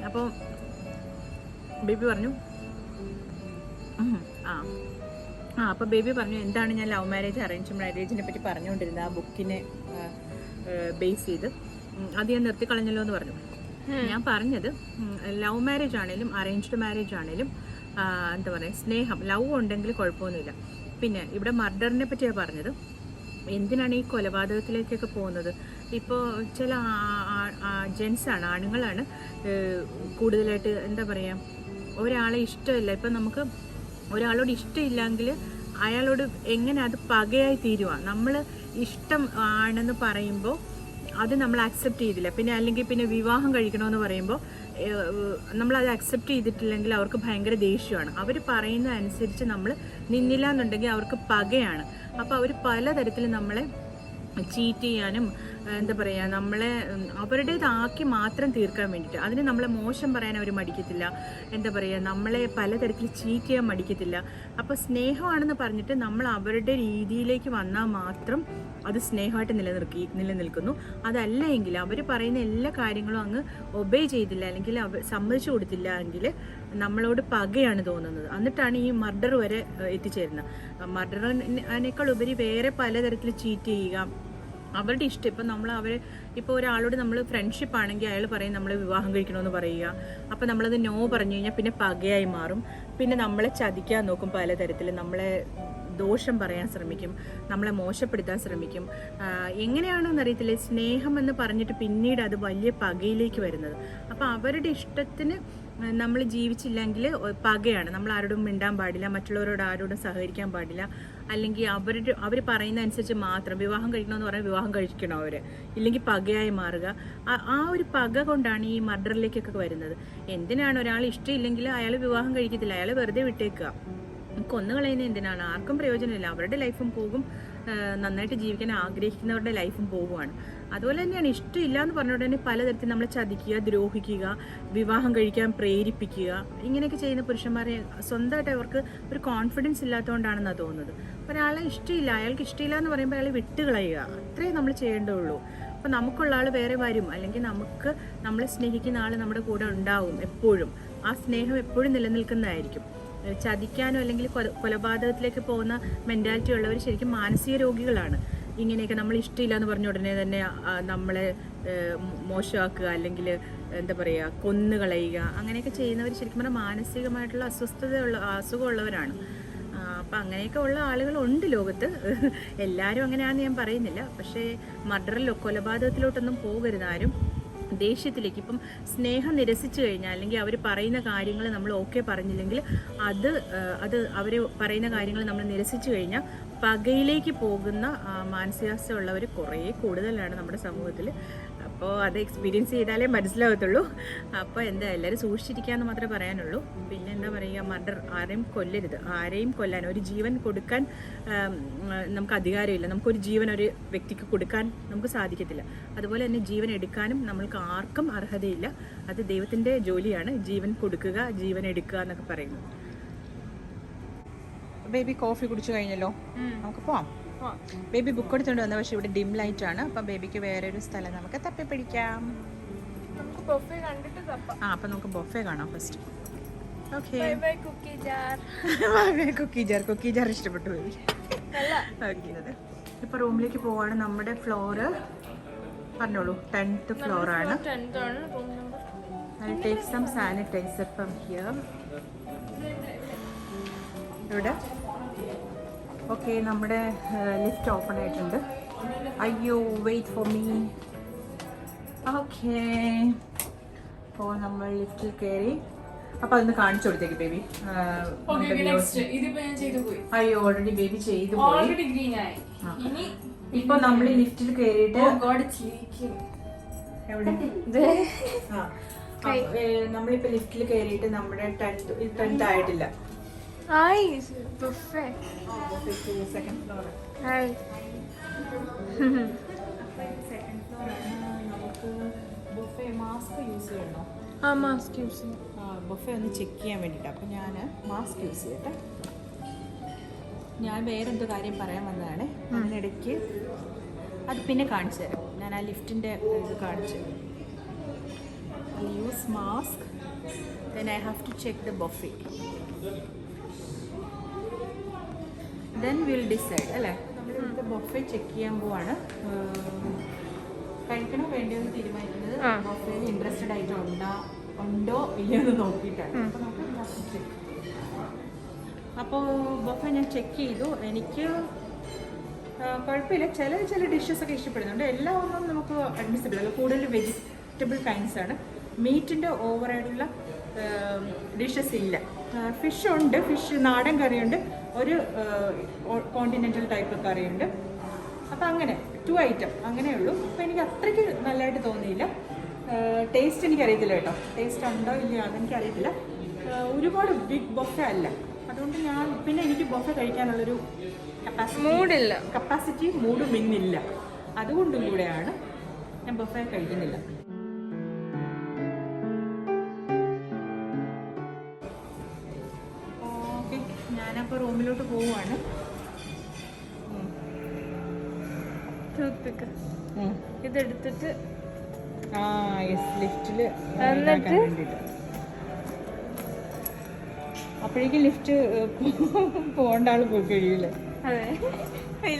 അപ്പോൾ ബേബി പറഞ്ഞു അപ്പോൾ ബേബി പറഞ്ഞു എന്താണ് ഞാൻ ലവ് മാരേജ് അറേഞ്ച് മാരേജിനെ പറ്റി പറഞ്ഞുകൊണ്ടിരുന്നത്, ആ ബുക്കിനെ ബേസ് ചെയ്ത്. അത് ഞാൻ നിർത്തിക്കളഞ്ഞല്ലോ എന്ന് പറഞ്ഞു. ഞാൻ പറഞ്ഞത് ലവ് മാരേജ് ആണേലും അറേഞ്ച്ഡ് മാരേജ് ആണേലും എന്താ പറയുക, സ്നേഹം, ലവ് ഉണ്ടെങ്കിൽ കുഴപ്പമൊന്നുമില്ല. പിന്നെ ഇവിടെ മർഡറിനെ പറ്റിയാണ് പറഞ്ഞത്. എന്തിനാണ് ഈ കൊലപാതകത്തിലേക്കൊക്കെ പോകുന്നത്? ഇപ്പോൾ ചില ജെൻസാണ്, ആണുങ്ങളാണ് കൂടുതലായിട്ട് എന്താ പറയുക, ഒരാളെ ഇഷ്ടമില്ല. ഇപ്പം നമുക്ക് ഒരാളോട് ഇഷ്ടമില്ലെങ്കിൽ അയാളോട് എങ്ങനെ അത് പകയായി തീരുവാ. നമ്മൾ ഇഷ്ടം ആണെന്ന് പറയുമ്പോൾ അത് നമ്മൾ അക്സെപ്റ്റ് ചെയ്തില്ല, പിന്നെ അല്ലെങ്കിൽ പിന്നെ വിവാഹം കഴിക്കണമെന്ന് പറയുമ്പോൾ നമ്മളത് അക്സെപ്റ്റ് ചെയ്തിട്ടില്ലെങ്കിൽ അവർക്ക് ഭയങ്കര ദേഷ്യമാണ്. അവർ പറയുന്ന അനുസരിച്ച് നമ്മൾ നിന്നില്ല എന്നുണ്ടെങ്കിൽ അവർക്ക് പകയാണ്. അപ്പോൾ അവർ പലതരത്തിൽ നമ്മളെ ചീറ്റ് ചെയ്യാനും എന്താ പറയുക, നമ്മളെ അവരുടേതാക്കി മാത്രം തീർക്കാൻ വേണ്ടിയിട്ട്, അതിന് നമ്മളെ മോശം പറയാൻ അവർ മടിക്കത്തില്ല. എന്താ പറയുക, നമ്മളെ പലതരത്തിൽ ചീറ്റ് ചെയ്യാൻ മടിക്കത്തില്ല. അപ്പോൾ സ്നേഹമാണെന്ന് പറഞ്ഞിട്ട് നമ്മൾ അവരുടെ രീതിയിലേക്ക് വന്നാൽ മാത്രം അത് സ്നേഹമായിട്ട് നിലനിൽക്കുന്നു. അതല്ല എങ്കിൽ അവർ പറയുന്ന എല്ലാ കാര്യങ്ങളും അങ്ങ് ഒബേ ചെയ്തില്ല, അല്ലെങ്കിൽ സമ്മതിച്ചു കൊടുത്തില്ല എങ്കിൽ നമ്മളോട് പകയാണ് തോന്നുന്നത്. എന്നിട്ടാണ് ഈ മർഡർ വരെ എത്തിച്ചേരുന്നത്. മർഡറിനേക്കാൾ ഉപരി വേറെ പലതരത്തിൽ ചീറ്റ് ചെയ്യുക, അവരുടെ ഇഷ്ടം. ഇപ്പം ഇപ്പോൾ ഒരാളോട് നമ്മൾ ഫ്രണ്ട്ഷിപ്പ് ആണെങ്കിൽ അയാൾ പറയും നമ്മൾ വിവാഹം കഴിക്കണമെന്ന് പറയുക. അപ്പോൾ നമ്മളത് നോ പറഞ്ഞു കഴിഞ്ഞാൽ പിന്നെ പകയായി മാറും. പിന്നെ നമ്മളെ ചതിക്കാൻ നോക്കും, പലതരത്തിൽ നമ്മളെ ദോഷം പറയാൻ ശ്രമിക്കും, നമ്മളെ മോശപ്പെടുത്താൻ ശ്രമിക്കും. എങ്ങനെയാണെന്ന് അറിയത്തില്ല, സ്നേഹം എന്ന് പറഞ്ഞിട്ട് പിന്നീട് അത് വലിയ പകയിലേക്ക് വരുന്നത്. അപ്പോൾ അവരുടെ ഇഷ്ടത്തിന് നമ്മൾ ജീവിച്ചില്ലെങ്കിൽ പകയാണ്. നമ്മൾ ആരോടും മിണ്ടാൻ പാടില്ല, മറ്റുള്ളവരോട് ആരോടും സഹകരിക്കാൻ പാടില്ല, അല്ലെങ്കിൽ അവർ പറയുന്ന അനുസരിച്ച് മാത്രം വിവാഹം കഴിക്കണമെന്ന് പറഞ്ഞാൽ വിവാഹം കഴിക്കണം അവർ, ഇല്ലെങ്കിൽ പകയായി മാറുക. ആ ഒരു പക കൊണ്ടാണ് ഈ മർഡറിലേക്കൊക്കെ വരുന്നത്. എന്തിനാണ് ഒരാൾ ഇഷ്ടമില്ലെങ്കിൽ അയാൾ വിവാഹം കഴിക്കത്തില്ല, അയാൾ വെറുതെ വിട്ടേക്കുക. കൊന്നുകളയുന്നത് എന്തിനാണ്? ആർക്കും പ്രയോജനമില്ല. അവരുടെ ലൈഫും പോകും, നന്നായിട്ട് ജീവിക്കാൻ ആഗ്രഹിക്കുന്നവരുടെ ലൈഫും പോകുവാണ്. അതുപോലെ തന്നെയാണ് ഇഷ്ടമില്ല എന്ന് പറഞ്ഞ ഉടനെ പലതരത്തിൽ നമ്മളെ ചതിക്കുക, ദ്രോഹിക്കുക, വിവാഹം കഴിക്കാൻ പ്രേരിപ്പിക്കുക, ഇങ്ങനെയൊക്കെ ചെയ്യുന്ന പുരുഷന്മാരെ സ്വന്തമായിട്ട് അവർക്ക് ഒരു കോൺഫിഡൻസ് ഇല്ലാത്തതുകൊണ്ടാണെന്നാണ് തോന്നുന്നത്. ഒരാളെ ഇഷ്ടമില്ല, അയാൾക്ക് ഇഷ്ടമില്ല എന്ന് പറയുമ്പോൾ അയാളെ വിട്ടുകളയുക, അത്രേ നമ്മൾ ചെയ്യേണ്ടുള്ളൂ. അപ്പോൾ നമുക്കുള്ള ആൾ വേറെ വരും, അല്ലെങ്കിൽ നമ്മളെ സ്നേഹിക്കുന്ന ആൾ നമ്മുടെ കൂടെ ഉണ്ടാവും എപ്പോഴും. ആ സ്നേഹം എപ്പോഴും നിലനിൽക്കുന്നതായിരിക്കും. ചതിക്കാനോ അല്ലെങ്കിൽ കൊലപാതകത്തിലേക്ക് പോകുന്ന മെൻറ്റാലിറ്റി ഉള്ളവർ ശരിക്കും മാനസിക രോഗികളാണ്. ഇങ്ങനെയൊക്കെ നമ്മൾ ഇഷ്ടമില്ല എന്ന് പറഞ്ഞ ഉടനെ തന്നെ നമ്മളെ മോശമാക്കുക, അല്ലെങ്കിൽ എന്താ പറയുക കൊന്നുകളയുക, അങ്ങനെയൊക്കെ ചെയ്യുന്നവർ ശരിക്കും പറഞ്ഞാൽ മാനസികമായിട്ടുള്ള അസുഖമുള്ളവരാണ്. അപ്പം അങ്ങനെയൊക്കെ ഉള്ള ആളുകളുണ്ട് ലോകത്ത്. എല്ലാവരും അങ്ങനെയാണെന്ന് ഞാൻ പറയുന്നില്ല. പക്ഷേ മർഡറിലോ കൊലപാതകത്തിലോട്ടൊന്നും പോകരുത് ആരും. ദേഷ്യത്തിലേക്ക്, ഇപ്പം സ്നേഹം നിരസിച്ചു കഴിഞ്ഞാൽ അല്ലെങ്കിൽ അവർ പറയുന്ന കാര്യങ്ങൾ നമ്മൾ ഓക്കെ പറഞ്ഞില്ലെങ്കിൽ അത് അവർ പറയുന്ന കാര്യങ്ങൾ നമ്മൾ നിരസിച്ചു കഴിഞ്ഞാൽ പകയിലേക്ക് പോകുന്ന മാനസികാവസ്ഥയുള്ളവർ കുറേ കൂടുതലാണ് നമ്മുടെ സമൂഹത്തിൽ. അപ്പോൾ അത് എക്സ്പീരിയൻസ് ചെയ്താലേ മനസ്സിലാകത്തുള്ളൂ. അപ്പോൾ എന്താ എല്ലാവരും സൂക്ഷിച്ചിരിക്കാമെന്ന് മാത്രമേ പറയാനുള്ളൂ. പിന്നെ എന്താ പറയുക, മർഡർ, ആരെയും കൊല്ലരുത്. ആരെയും കൊല്ലാൻ, ഒരു ജീവൻ കൊടുക്കാൻ നമുക്ക് അധികാരമില്ല. നമുക്കൊരു ജീവൻ ഒരു വ്യക്തിക്ക് കൊടുക്കാൻ നമുക്ക് സാധിക്കത്തില്ല. അതുപോലെ തന്നെ ജീവൻ എടുക്കാനും നമ്മൾക്ക് ആർക്കും അർഹതയില്ല. അത് ദൈവത്തിൻ്റെ ജോലിയാണ്, ജീവൻ കൊടുക്കുക, ജീവൻ എടുക്കുക എന്നൊക്കെ പറയുന്നത്. ബേബി കോഫി കുടിച്ചു കഴിഞ്ഞല്ലോ, നമുക്ക് പോവാം. ബേബി ബുക്ക് എടുത്തുകൊണ്ട് വന്നത്, പക്ഷെ ഇവിടെ ഡിം ലൈറ്റ് ആണ്. അപ്പം ബേബിക്ക് വേറെ ഒരു സ്ഥലം നമുക്ക് തപ്പി പിടിക്കാം. അപ്പം നമുക്ക് ബൊഫേ കാണാം ഫസ്റ്റ്. ഓക്കെ, കുക്കി ജാർ ഇഷ്ടപ്പെട്ടു ബേബി. ഓക്കെ, ഇപ്പൊ റൂമിലേക്ക് പോവാണ്. നമ്മുടെ ഫ്ലോറ് പറഞ്ഞോളൂ, 10th ഫ്ലോർ ആണ്. I'll take some sanitizer from here. ഇവിടെ ഓക്കെ, നമ്മുടെ ലിഫ്റ്റ് ഓപ്പൺ ആയിട്ടുണ്ട്. അയ്യോ, വെയിറ്റ് ഫോർ മീ. ഓക്കെ, അപ്പോൾ നമ്മൾ ലിഫ്റ്റിൽ കയറി. അപ്പോൾ അതൊന്ന് കാണിച്ചു കൊടുത്തേക്ക് ബേബി. അയ്യോ, ഓൾറെഡി ബേബി ചെയ്തു പോയി. ഇപ്പൊ നമ്മൾ ലിഫ്റ്റിൽ കയറിയിട്ട് നമ്മളിപ്പോ ലിഫ്റ്റിൽ കയറിയിട്ട് നമ്മുടെ 10th ആയിട്ടില്ല. സെക്കൻഡ് ഫ്ലോർ നമുക്ക് ബൊഫെ മാസ്ക് യൂസ് ചെയ്യണോ? മാസ്ക് യൂസ് ചെയ്യും. ബൊഫെ ഒന്ന് ചെക്ക് ചെയ്യാൻ വേണ്ടിയിട്ട്. അപ്പം ഞാൻ മാസ്ക് യൂസ് ചെയ്യട്ടെ. ഞാൻ വേറെന്തോ കാര്യം പറയാൻ വന്നതാണ്. അതിനിടയ്ക്ക് അത് പിന്നെ കാണിച്ചു തരാം. ഞാൻ ആ ലിഫ്റ്റിൻ്റെ ഇത് കാണിച്ചു തരാം. Use mask, then I have to check the buffet. Then we'll decide, അല്ലേ? നമ്മളിവിടുത്തെ ബൊഫെ ചെക്ക് ചെയ്യാൻ പോവാണ്. കഴിക്കണോ വേണ്ടോ എന്ന് തീരുമാനിക്കുന്നത് ബൊഫയിൽ ഇൻട്രസ്റ്റഡ് ആയിട്ട് ഉണ്ടോ ഇല്ലയോ എന്ന് നോക്കിയിട്ടാണ്. അപ്പോൾ ബൊഫെ ഞാൻ ചെക്ക് ചെയ്തു. എനിക്ക് കുഴപ്പമില്ല. ചില ഡിഷസ് ഒക്കെ ഇഷ്ടപ്പെടുന്നുണ്ട്. എല്ലാം ഒന്നും നമുക്ക് അഡ്മിസിബിൾ അല്ല. കൂടുതൽ വെജിറ്റബിൾ കൈൻഡ്സ് ആണ്. മീറ്റിൻ്റെ ഓവറായിട്ടുള്ള ഡിഷസ് ഇല്ല. ഫിഷ് ഉണ്ട്, ഫിഷ് നാടൻ കറിയുണ്ട്, ഒരു കോണ്ടിനെൻ്റൽ ടൈപ്പ് കറിയുണ്ട്. അപ്പോൾ അങ്ങനെ 2 ഐറ്റം അങ്ങനെയുള്ളൂ. അപ്പോൾ എനിക്ക് അത്രയ്ക്ക് നല്ലതായിട്ട് തോന്നിയില്ല. ടേസ്റ്റ് എനിക്കറിയത്തില്ല കേട്ടോ, ടേസ്റ്റ് ഉണ്ടോ ഇല്ലയോ അതെനിക്കറിയത്തില്ല. ഒരുപാട് ബിഗ് ബൊഫെ അല്ല. അതുകൊണ്ട് ഞാൻ പിന്നെ എനിക്ക് ബൊഫെ കഴിക്കാനുള്ളൊരു കപ്പാസിറ്റി മൂഡും ഇന്നില്ല. അതുകൊണ്ടും കൂടെയാണ് ഞാൻ ബൊഫെ കഴിക്കുന്നില്ല. ഓക്കെ, ഞാനപ്പോൾ റൂമിലോട്ട് പോവുകയാണ്. ഇതെടുത്തിട്ട് ലിഫ്റ്റിൽ വേണ്ടിയിട്ട്. അപ്പോഴേക്കും ലിഫ്റ്റ് പോകേണ്ട ആൾ പോയി കഴിയൂലേ? അതെ,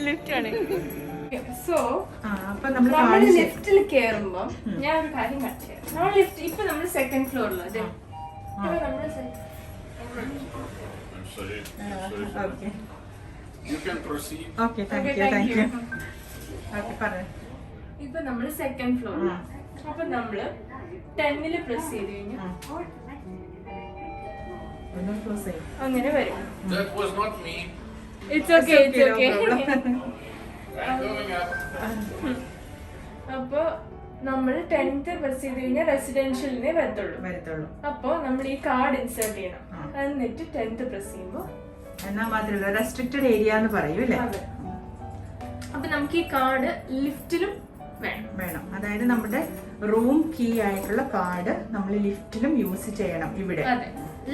ലിഫ്റ്റാണ്. സോ അപ്പൊ നമ്മൾ ലിഫ്റ്റിൽ കയറുമ്പോ ഞാൻ ഒരു കാര്യം കാണിച്ചു തരാം. നമ്മൾ ലിഫ്റ്റ് ഇപ്പൊ നമ്മൾ 2nd ഫ്ലോറിലാണ്. Okay, You can proceed. Okay, thank you. Okay, പറയാം. ഇപ്പൊ നമ്മള് 2nd ഫ്ലോറിലാണ്. അപ്പൊ നമ്മള് 10ൽ പ്രസ് ചെയ്ത് കഴിഞ്ഞാൽ അങ്ങനെ വരും. That was not me. It's okay. I'm going up. അപ്പൊ നമ്മൾ 10th പ്രസ് ചെയ്ത് കഴിഞ്ഞാൽ റെസിഡൻഷ്യലിനെ വരത്തുള്ളൂ. അപ്പൊ നമ്മൾ ഈ കാർഡ് ഇൻസേർട്ട് ചെയ്യണം. എന്നിട്ട് 10th പ്രസ് ചെയ്യുമ്പോ എന്നാ മാത്രമല്ല റെസ്ട്രിക്റ്റഡ് ഏരിയ എന്ന് പറയും അല്ലേ? അപ്പൊ നമുക്ക് ഈ കാർഡ് ലിഫ്റ്റിലും വേണം. അതായത് നമ്മുടെ റൂം കീ ആയിട്ടുള്ള കാർഡ് നമ്മൾ ലിഫ്റ്റിലും യൂസ് ചെയ്യണം. ഇവിടെ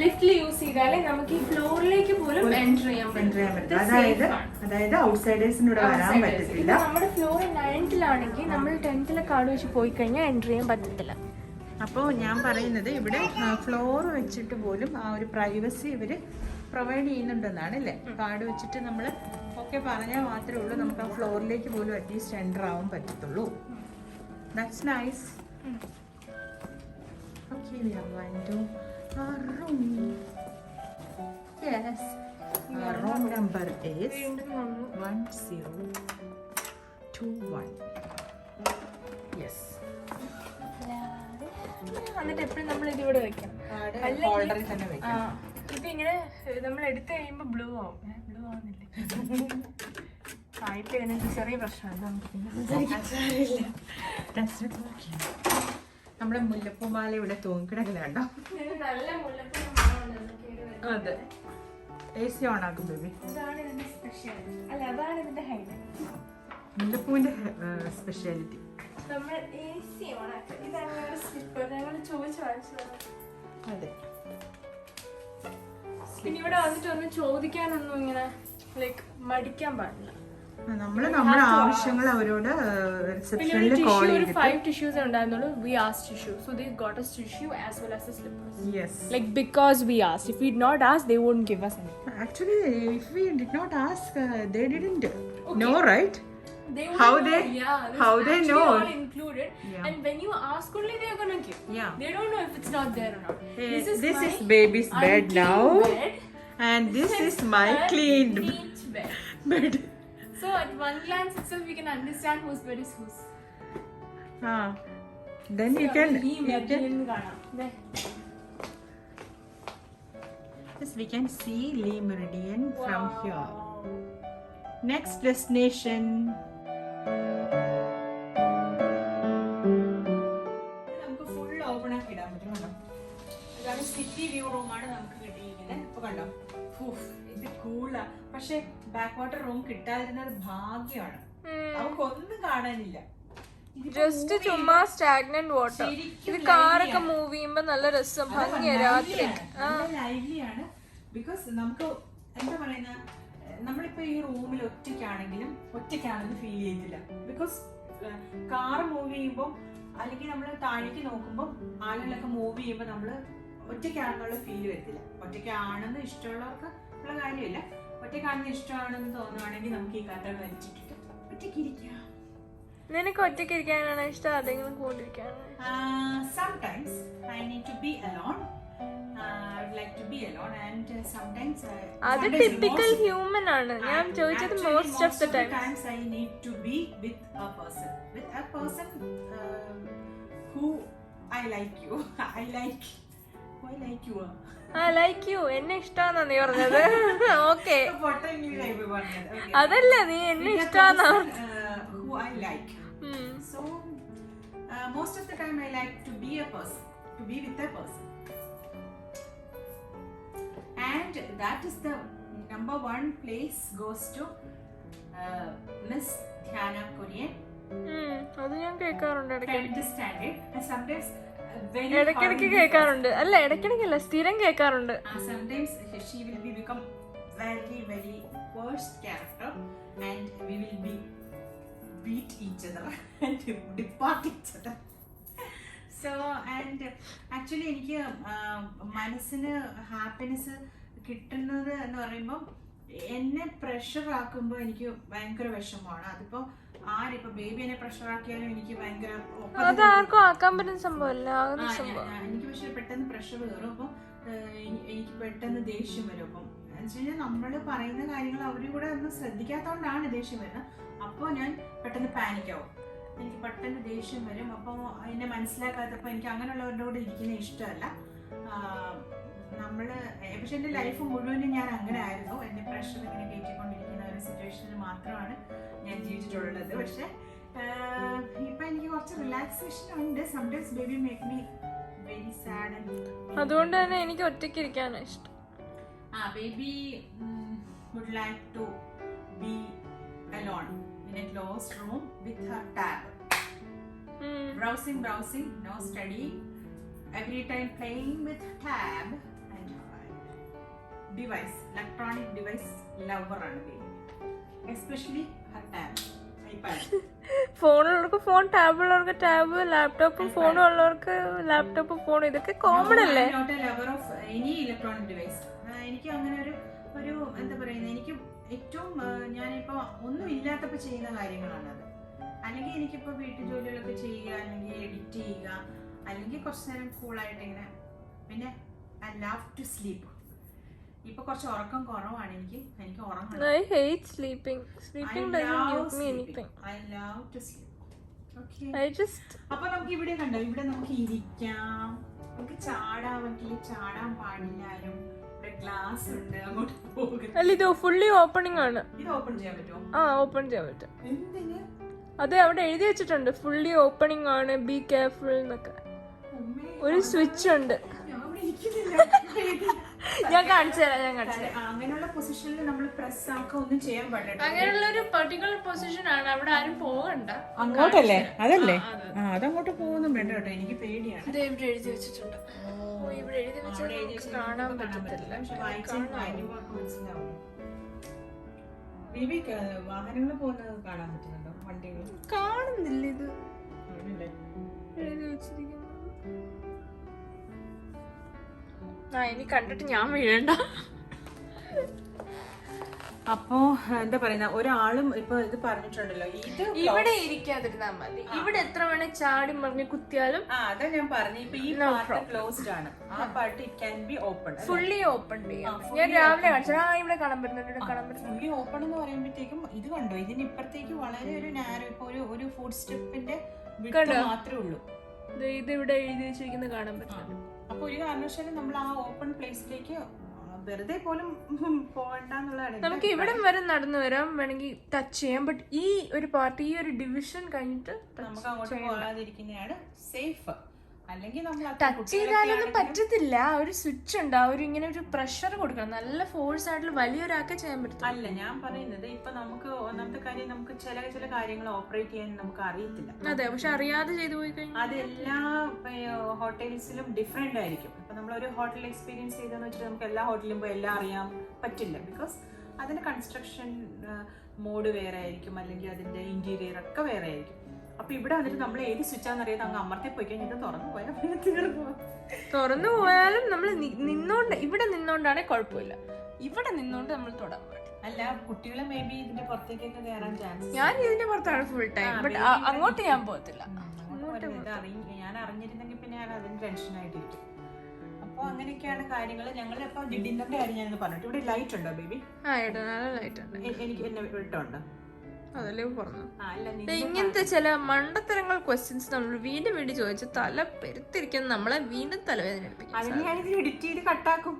ലിഫ്റ്റിൽ യൂസ് ചെയ്താലേ നമുക്ക് ഈ ഫ്ലോറിലേക്ക് പോലും എൻറ്റർ ചെയ്യാൻ പറ്റും. അതായത് ഔട്ട്സൈഡേഴ്സിന് ഇവിടെ വരാൻ പറ്റത്തില്ല. നമ്മുടെ ഫ്ലോർ 9th നമ്മൾ 10th കാർഡ് വെച്ച് പോയി കഴിഞ്ഞാൽ എൻറ്റർ ചെയ്യാൻ പറ്റത്തില്ല. അപ്പോൾ ഞാൻ പറയുന്നത് ഇവിടെ ഫ്ലോർ വെച്ചിട്ട് പോലും ആ ഒരു പ്രൈവസി ഇവർ പ്രൊവൈഡ് ചെയ്യുന്നുണ്ടെന്നാണ് അല്ലേ? കാർഡ് വെച്ചിട്ട് നമ്മൾ ഒക്കെ പറഞ്ഞാൽ മാത്രമേ ഉള്ളൂ നമുക്ക് ആ ഫ്ലോറിലേക്ക് പോലും അറ്റ്ലീസ്റ്റ് എൻ്റർ ആവാൻ പറ്റത്തുള്ളൂ. That's nice. Okay, we are going to our room. Yes, our room number is 1021. Yes. എന്നിട്ട് എപ്പോഴും നമ്മൾ ഇതിവിടെ വെക്കണം. ഹോൾഡറിൽ തന്നെ ആ വെക്കാം. ഇതിങ്ങനെ നമ്മൾ എടുത്തു കഴിയുമ്പോൾ ബ്ലൂ ആവും. ബ്ലൂ ആവുന്നില്ലേ? ആയിട്ട് എനിക്ക് ചെറിയ പ്രശ്നമുണ്ട്. നമുക്ക് നമ്മുടെ മുല്ലപ്പൂമാല ഇവിടെ തൂങ്ങിക്കിടക്കില്ല കണ്ടോ. നല്ല മുല്ലപ്പൂ. അതെ, AC ഓൺ ആക്കും ബേബി. അതാണ് ഇതിന്റെ സ്പെഷ്യാലിറ്റി. അല്ല, അതാണ് ഇതിന്റെ ഹൈലൈറ്റ്. മുല്ലപ്പൂവിന്റെ സ്പെഷ്യാലിറ്റി. നമ്മൾ AC ഓൺ ആക്കുക. ഇതാണ് ഒരു സ്ലിപ്പർ. ഞങ്ങൾ ചോദിച്ചു വാങ്ങിച്ചതാണ്. അതെ, പിന്നെ ഇവിടെ വന്നിട്ട് ഒന്നും ചോദിക്കാനൊന്നും ഇങ്ങനെ ലൈക്ക് മടിക്കാൻ പാടില്ല. നമ്മള് നമ്മുടെ ആവശ്യങ്ങൾ അവരോട് റിസപ്ഷനിൽ കോൾ ചെയ്തിട്ട് 5 tissues ഉണ്ടായിരുന്നുള്ളൂ. We asked tissue, so they got us tissue as well as the slippers. yes. Like because we asked. If we'd not asked, they wouldn't give us anything. Actually, if we did not ask, they didn't know, right? They How wouldn't they- know. Yeah, this how is they actually know? all included. Yeah. And when you ask only, they are gonna give. Yeah. They don't know if it's not there or not. This my is baby's bed unclean now, bed. and this is my cleaned Neat bed. bed. So at one glance itself, we can understand whose bed is whose. Then you can yes, we can see Lee Meridian from here. Next destination. നമുക്ക് ഫുൾ ഓപ്പൺ ആക്കി ഇടാൻ പറ്റും കണ്ടോ. ഇതാണ് സിറ്റി വ്യൂ റൂമാണ് നമുക്ക് കിട്ടിയിരിക്കുന്നത്. ഇപ്പൊ കണ്ടോ, ഇത് കൂളാ. പക്ഷെ ബാക്ക് വാട്ടർ റൂം കിട്ടാതിരുന്നത് ഭാഗ്യമാണ്. നമുക്കൊന്നും കാണാനില്ല. ജസ്റ്റ് ചുമ്മാ സ്റ്റാഗ്നന്റ് വാട്ടർ. ഇത് കാറൊക്കെ മൂവ് ചെയ്യുമ്പോ നല്ല രസം, ഭംഗിയാ രാത്രി. ലൈവ്ലിയാണ്. ബിക്കോസ് നമുക്ക് എന്താ പറയുന്ന, നമ്മളിപ്പോ ഈ റൂമിൽ ഒറ്റയ്ക്കാണെന്ന് ഫീൽ ചെയ്തില്ല. ബിക്കോസ് കാർ മൂവ് ചെയ്യുമ്പോൾ അല്ലെങ്കിൽ നമ്മൾ താഴേക്ക് നോക്കുമ്പോൾ ആളുകളൊക്കെ മൂവ് ചെയ്യുമ്പോൾ നമ്മള് ഒറ്റയ്ക്കാണെന്നുള്ള ഫീൽ വരത്തില്ല. ഒറ്റയ്ക്കാണെന്ന് ഇഷ്ടമുള്ളവർക്ക് ഉള്ള കാര്യമില്ല. ഒറ്റയ്ക്കാണെന്ന് ഇഷ്ടമാണെന്ന് തോന്നുവാണെങ്കിൽ നമുക്ക് ഈ കഥ വലിച്ചിട്ടിട്ട് ഒറ്റയ്ക്ക് ഇരിക്കാം. നിനക്ക് ഒറ്റയ്ക്ക് ഇരിക്കാനാണ് ഇഷ്ടം, അതെങ്കിലും കൂടിയിരിക്കാനാണ്? Sometimes I need to be alone. I would like to be alone, and sometimes അത് ടിപ്പിക്കൽ ഹ്യൂമൻ ആണ്. ഞാൻ ചോദിച്ചത് most of the times I need to be with a person who I like you. I like you. I like you. എന്നെ ഇഷ്ടാന്നാ നീ പറഞ്ഞത്? ഓക്കെ, പറഞ്ഞത് അതല്ല, നീ എന്നെ ഇഷ്ടാന്നാ. who I like. So most of the time I like to be with a person, and that is the number one place goes to Miss Dhyana Kurian. അത് ഞാൻ കേൾക്കാറുണ്ട് ഇടയ്ക്കിടയ്ക്ക്. 10th standard, and sometimes very ഇടയ്ക്കിടയ്ക്ക് കേൾക്കാറുണ്ട്. അല്ല, ഇടയ്ക്കിടയ്ക്കല്ല, സ്ഥിരം കേൾക്കാറുണ്ട്. sometimes she will become very very worst character, and we will beat each other and depart each other. So and actually എനിക്ക് മനസ്സിന് ഹാപ്പിനെസ് കിട്ടുന്നത് എന്ന് പറയുമ്പോൾ എന്നെ പ്രഷർ ആക്കുമ്പോൾ എനിക്ക് ഭയങ്കര വിഷമമാണ്. അതിപ്പോ ആരിപ്പോ ബേബി എന്നെ പ്രഷർ ആക്കിയാലും എനിക്ക് ഭയങ്കര അത് ആർക്കും ആക്കാൻ പറ്റുന്ന സംഭവമല്ല. എനിക്ക് പക്ഷെ പെട്ടെന്ന് പ്രഷർ കയറും. അപ്പം എനിക്ക് പെട്ടെന്ന് ദേഷ്യം വരും. അപ്പം എന്നുവെച്ചാൽ നമ്മൾ പറയുന്ന കാര്യങ്ങൾ അവരും കൂടെ ഒന്നും ശ്രദ്ധിക്കാത്തതുകൊണ്ടാണ് ദേഷ്യം വരുന്നത്. അപ്പോൾ ഞാൻ പെട്ടെന്ന് പാനിക്കാവും. എനിക്ക് പെട്ടെന്ന് ദേഷ്യം വരും. അപ്പോൾ എന്നെ മനസ്സിലാക്കാത്തപ്പോൾ എനിക്ക് അങ്ങനെയുള്ളവരുടെ കൂടെ ഇരിക്കുന്ന ഇഷ്ടമല്ല. പക്ഷെ എൻ്റെ ലൈഫ് മുഴുവനും ഞാൻ അങ്ങനെ ആയിരുന്നു. എന്നെ പ്രഷർ ഇങ്ങനെ കയറ്റിക്കൊണ്ടിരിക്കുന്ന ഒരു സിറ്റുവേഷനിൽ മാത്രമാണ് ഞാൻ ജീവിച്ചിട്ടുള്ളത്. പക്ഷെ ഇപ്പൊ എനിക്ക് കുറച്ച് റിലാക്സേഷൻ ഉണ്ട്. Sometimes baby make me very sad. അതുകൊണ്ട് തന്നെ എനിക്ക് ഒറ്റയ്ക്ക് ഇരിക്കാനാണ് ഇഷ്ടം. Baby would like to be alone in a closed room with her tab. Browsing, no studying. Every time playing with tab and device, electronic device lover ആണ് baby. Especially her tab, iPad. ഫോണുള്ളവർക്ക് ഫോൺ, ടാബ് ഉള്ളവർക്ക് ടാബ്, ലാപ്ടോപ്പും ഫോണും ഉള്ളവർക്ക് ലാപ്ടോപ്പും ഫോണും. ഇതൊക്കെ കോമൺ അല്ലേ? Not a lover of any electronic device. എനിക്ക് അങ്ങനെ ഒരു എന്താ പറയുന്നത്, എനിക്ക് ഏറ്റവും ഞാനിപ്പോൾ ഒന്നും ഇല്ലാത്തപ്പോൾ ചെയ്യുന്ന കാര്യങ്ങളാണത്. അല്ലെങ്കിൽ എനിക്കിപ്പോൾ വീട്ടു ജോലികളൊക്കെ ചെയ്യുക, അല്ലെങ്കിൽ എഡിറ്റ് ചെയ്യുക, അല്ലെങ്കിൽ കുറച്ച് നേരം കൂളായിട്ട് ഇങ്ങനെ. പിന്നെ ഐ ലവ് ടു സ്ലീപ്പ്. ഇപ്പൊ കുറച്ച് ഉറക്കം കുറവാണ് എനിക്ക് ഉറങ്ങണം. I hate sleeping. Sleeping doesn't give me anything. I love to sleep. I just അപ്പൊ നമുക്ക് ഇവിടെ കണ്ടോ, ഇവിടെ നമുക്ക് ഇരിക്കാം, നമുക്ക് ചാടാമെങ്കിൽ ചാടാൻ പാടില്ല ആരും. ഇവിടെ ഗ്ലാസ് ഉണ്ട്, അങ്ങോട്ട് പോകും. അല്ല ഇത് ഫുള്ളി ഓപ്പണിംഗ് ആണ്. ഇത് ഓപ്പൺ ചെയ്യാൻ പറ്റുമോ? ഓപ്പൺ ചെയ്യാൻ പറ്റും. എന്തിന്? അതെ, അവിടെ എഴുതി വെച്ചിട്ടുണ്ട് ഫുള്ളി ഓപ്പണിംഗ് ആണ്, ബി കെയർഫുൾ എന്നൊക്കെ. ഒരു സ്വിച്ച് ഉണ്ട്. ഞാൻ കാണിച്ചു തരാം. അങ്ങനെയുള്ള പൊസിഷനിൽ നമ്മൾ പ്രസ് ആക്കുക ഒന്നും ചെയ്യാൻ പാടില്ല. അങ്ങനെയുള്ള ഒരു പെർട്ടിക്കുലർ പൊസിഷൻ ആണ്, അവിടെ ആരും പോകണ്ട. അങ്ങോട്ടല്ലേ? അതല്ലേ? അതങ്ങോട്ട് പോകുന്നു വേണ്ട കേട്ടോ, എനിക്ക് പേടിയാണ്. ഇത് ഇവിടെ എഴുതി വെച്ചിട്ടുണ്ട്. ഇവിടെ എഴുതി വെച്ചാൽ കാണാൻ പറ്റത്തില്ല. വാഹനങ്ങൾ പോകുന്നത് കാണാൻ പറ്റുന്നുണ്ടോ? വണ്ടികൾ കാണുന്നില്ല. ഇത് എഴുതി വെച്ചിരിക്കുന്നു. ഇനി കണ്ടിട്ട് ഞാൻ വീഴണ്ട. അപ്പോ എന്താ പറയുന്ന, ഒരാളും ഇപ്പൊ ഇത് പറഞ്ഞിട്ടുണ്ടല്ലോ, ഇത് ഇവിടെ ഇരിക്കാതിരുന്നാ മതി. ഇവിടെ എത്ര വേണേ ചാടി മറിഞ്ഞ് കുത്തിയാലും. അതാ ഞാൻ പറഞ്ഞു, ഇപ്പൊ ഈ പാർട്ട് ക്ലോസ്ഡ് ആണ്, ആ part it can be open, fully open ചെയ്യാം. ഞാൻ രാവിലെ കാണിച്ചു. ഇവിടെ കാണാൻ പറ്റുന്നുണ്ട്, ഇവിടെ കാണാൻ പറ്റുന്നു. ഫുള്ളി ഓപ്പൺ എന്ന് പറയുമ്പോഴത്തേക്കും ഇത് കണ്ടോ, ഇതിനിപ്പുറത്തേക്ക് വളരെ ഒരു നാരോ, ഇപ്പൊ ഒരു ഫുഡ് സ്റ്റെപ്പിന്റെ മാത്രമേ ഉള്ളൂ. ഇത് ഇവിടെ എഴുതി വെച്ചിരിക്കുന്നത് കാണാൻ പറ്റുന്നുണ്ട്. അപ്പൊ ഒരു കാരണവശാലും നമ്മൾ ആ ഓപ്പൺ പ്ലേസിലേക്ക് വെറുതെ പോലും പോകണ്ടെന്നുള്ളതാണ്. നമുക്ക് ഇവിടം വരെ നടന്നു വരാം, വേണമെങ്കിൽ ടച്ച് ചെയ്യാം. ബട്ട് ഈ ഒരു പാർട്ട്, ഈ ഒരു ഡിവിഷൻ കഴിഞ്ഞിട്ട് നമുക്ക് അങ്ങോട്ട് പോകാതിരിക്കുന്നതാണ് സേഫ്. അല്ലെങ്കിൽ നമ്മൾ ടച്ച് ചെയ്താലൊന്നും പറ്റത്തില്ല. ഒരു സ്വിച്ച് ഉണ്ട്, ഒരു ഇങ്ങനെ ഒരു പ്രഷർ കൊടുക്കണം, നല്ല ഫോഴ്സ് ആയിട്ടുള്ള വലിയൊരാക്കെ ചെയ്യാൻ പറ്റും. അല്ല, ഞാൻ പറയുന്നത് ഇപ്പൊ നമുക്ക് ഒന്നാമത്തെ കാര്യം, നമുക്ക് ചില കാര്യങ്ങൾ ഓപ്പറേറ്റ് ചെയ്യാൻ നമുക്ക് അറിയത്തില്ല. അതെ, പക്ഷെ അറിയാതെ ചെയ്തു പോയി കഴിഞ്ഞാൽ അത് എല്ലാ ഹോട്ടൽസിലും ഡിഫറെന്റ് ആയിരിക്കും. ഇപ്പൊ നമ്മളൊരു ഹോട്ടൽ എക്സ്പീരിയൻസ് ചെയ്തെന്ന് വെച്ചാൽ നമുക്ക് എല്ലാ ഹോട്ടലിലും പോയി എല്ലാം അറിയാൻ പറ്റില്ല. ബിക്കോസ് അതിന്റെ കൺസ്ട്രക്ഷൻ മോഡ് വേറെ ആയിരിക്കും, അല്ലെങ്കിൽ അതിന്റെ ഇന്റീരിയർ ഒക്കെ വേറെ ആയിരിക്കും. അപ്പൊ ഇവിടെ വന്നിട്ട് നമ്മൾ ഏത് സ്വിച്ചാന്ന് അറിയാതെ അങ്ങ് അമർത്തി പോയി കഴിഞ്ഞാൽ തുറന്നു പോയാൽ തുറന്നു പോയാലും നമ്മൾ നിന്നോണ്ട്, ഇവിടെ നിന്നോണ്ടാണെ കുഴപ്പമില്ല. ഇവിടെ നിന്നോണ്ട് നമ്മൾ തൊടാൻ പാടില്ല. അല്ല, കുട്ടികളെ മേ ബി ഇതിന്റെ പുറത്തേക്കൊക്കെ കയറാൻ ചാൻസ്. ഞാൻ ഇതിന്റെ പുറത്താണ് ഫുൾ ടൈം, ബട്ട് അങ്ങോട്ട് ഞാൻ പോകത്തില്ല. ഞാൻ അറിഞ്ഞിരുന്നെങ്കിൽ പിന്നെ ഞാൻ അതിന് ടെൻഷൻ ആയിട്ടിരിക്കും. അപ്പൊ അങ്ങനെയൊക്കെയാണ് കാര്യങ്ങൾ. ഞങ്ങളിപ്പോ ഡിന്നറിന്റെ കാര്യം ഞാൻ പറഞ്ഞിട്ട്, ഇവിടെ ലൈറ്റ് ഉണ്ടോ ബേബി? നല്ല ലൈറ്റ് ഉണ്ട്. എനിക്ക് എന്നെ ഇട്ടുണ്ടോ? അതല്ലേ പറഞ്ഞു. ഇങ്ങനത്തെ ചില മണ്ടത്തരങ്ങൾ ക്വസ്റ്റ്യൻസ് നമ്മൾ വീണ്ടും വീണ്ടും ചോദിച്ച് തല പെരുത്തിരിക്കുന്ന നമ്മളെ വീണ്ടും തലവേദന എടുപ്പിക്കും. എഡിറ്റ് ചെയ്ത് കട്ടാക്കും.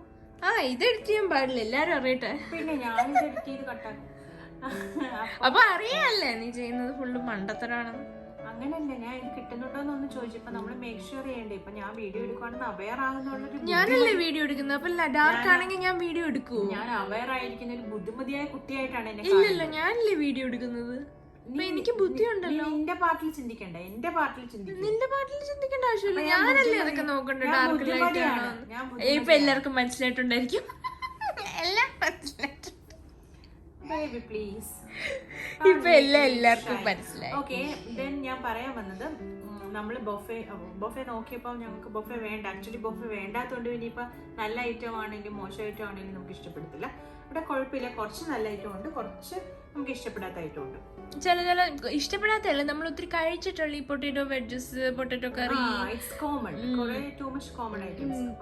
ഇത് എഡിറ്റ് ചെയ്യാൻ പാടില്ല, എല്ലാരും അറിയട്ടെ. പിന്നെ ഞാൻ എഡിറ്റ് ചെയ്ത് കട്ടാക്കും. അപ്പൊ അറിയാല്ലേ നീ ചെയ്യുന്നത് ഫുള്ള് മണ്ടത്തരാണെന്ന്. അങ്ങനല്ല, ഞാൻ ഇത് കിട്ടുന്നുണ്ടോന്നൊന്ന് ചോദിച്ചപ്പോ നമ്മള് മേക്ക് ഷുവർ ചെയ്യണ്ടേ. ഇപ്പൊ ഞാൻ വീഡിയോ എടുക്കുവാണെന്ന് അവെയർ ആകുന്നുള്ളൊരു, ഞാനല്ലേ വീഡിയോ എടുക്കുന്നത്. അപ്പൊ ഡാർക്ക് ആണെങ്കിൽ ഞാൻ വീഡിയോ എടുക്കൂ. ഞാൻ അവെയർ ആയിരിക്കുന്ന ഒരു ബുദ്ധിമതിയായ കുട്ടിയായിട്ടാണ് എന്നെ. ഇല്ലല്ല, ഞാനല്ലേ വീഡിയോ എടുക്കുന്നത്. എനിക്ക് ബുദ്ധി ഉണ്ടല്ലോ. നിന്റെ പാർട്ടിൽ ചിന്തിക്കണ്ട, എന്റെ പാർട്ടിൽ ചിന്തിക്കും. നിന്റെ പാർട്ടിൽ ചിന്തിക്കേണ്ട ആവശ്യമില്ല. ഞാനല്ലേ അതൊക്കെ നോക്കണ്ട. ഡാർക്ക് ലൈറ്റ് ആണോ ഇപ്പൊ എല്ലാവർക്കും മനസ്സിലായിട്ടുണ്ടായിരിക്കും. എല്ലാം മനസ്സിലായിട്ടുണ്ട്. പ്ലീസ്, ഇപ്പൊ എല്ലാവർക്കും മനസ്സിലായി. ഓക്കെ, ദെൻ ഞാൻ പറയാൻ വന്നത്, നമ്മൾ ബൊഫെ നോക്കിയപ്പോൾ ഞങ്ങൾക്ക് ബൊഫെ വേണ്ട. ആക്ച്വലി ബൊഫെ വേണ്ടാത്തതുകൊണ്ട് പിന്നെ ഇപ്പൊ നല്ല ഐറ്റം ആണെങ്കിലും മോശം ഐറ്റം ആണെങ്കിലും നമുക്ക് ഇഷ്ടപ്പെടത്തില്ല. ഇവിടെ കുഴപ്പമില്ല, കുറച്ച് നല്ല ഐറ്റം ഉണ്ട്, കുറച്ച് നമുക്ക് ഇഷ്ടപ്പെടാത്ത ഐറ്റം ഉണ്ട്. ചില ഇഷ്ടപ്പെടാത്തല്ല, നമ്മൾ ഒത്തിരി കഴിച്ചിട്ടുള്ള ഈ പൊട്ടറ്റോ വെഡ്ജസ്, പൊട്ടറ്റോ കറി,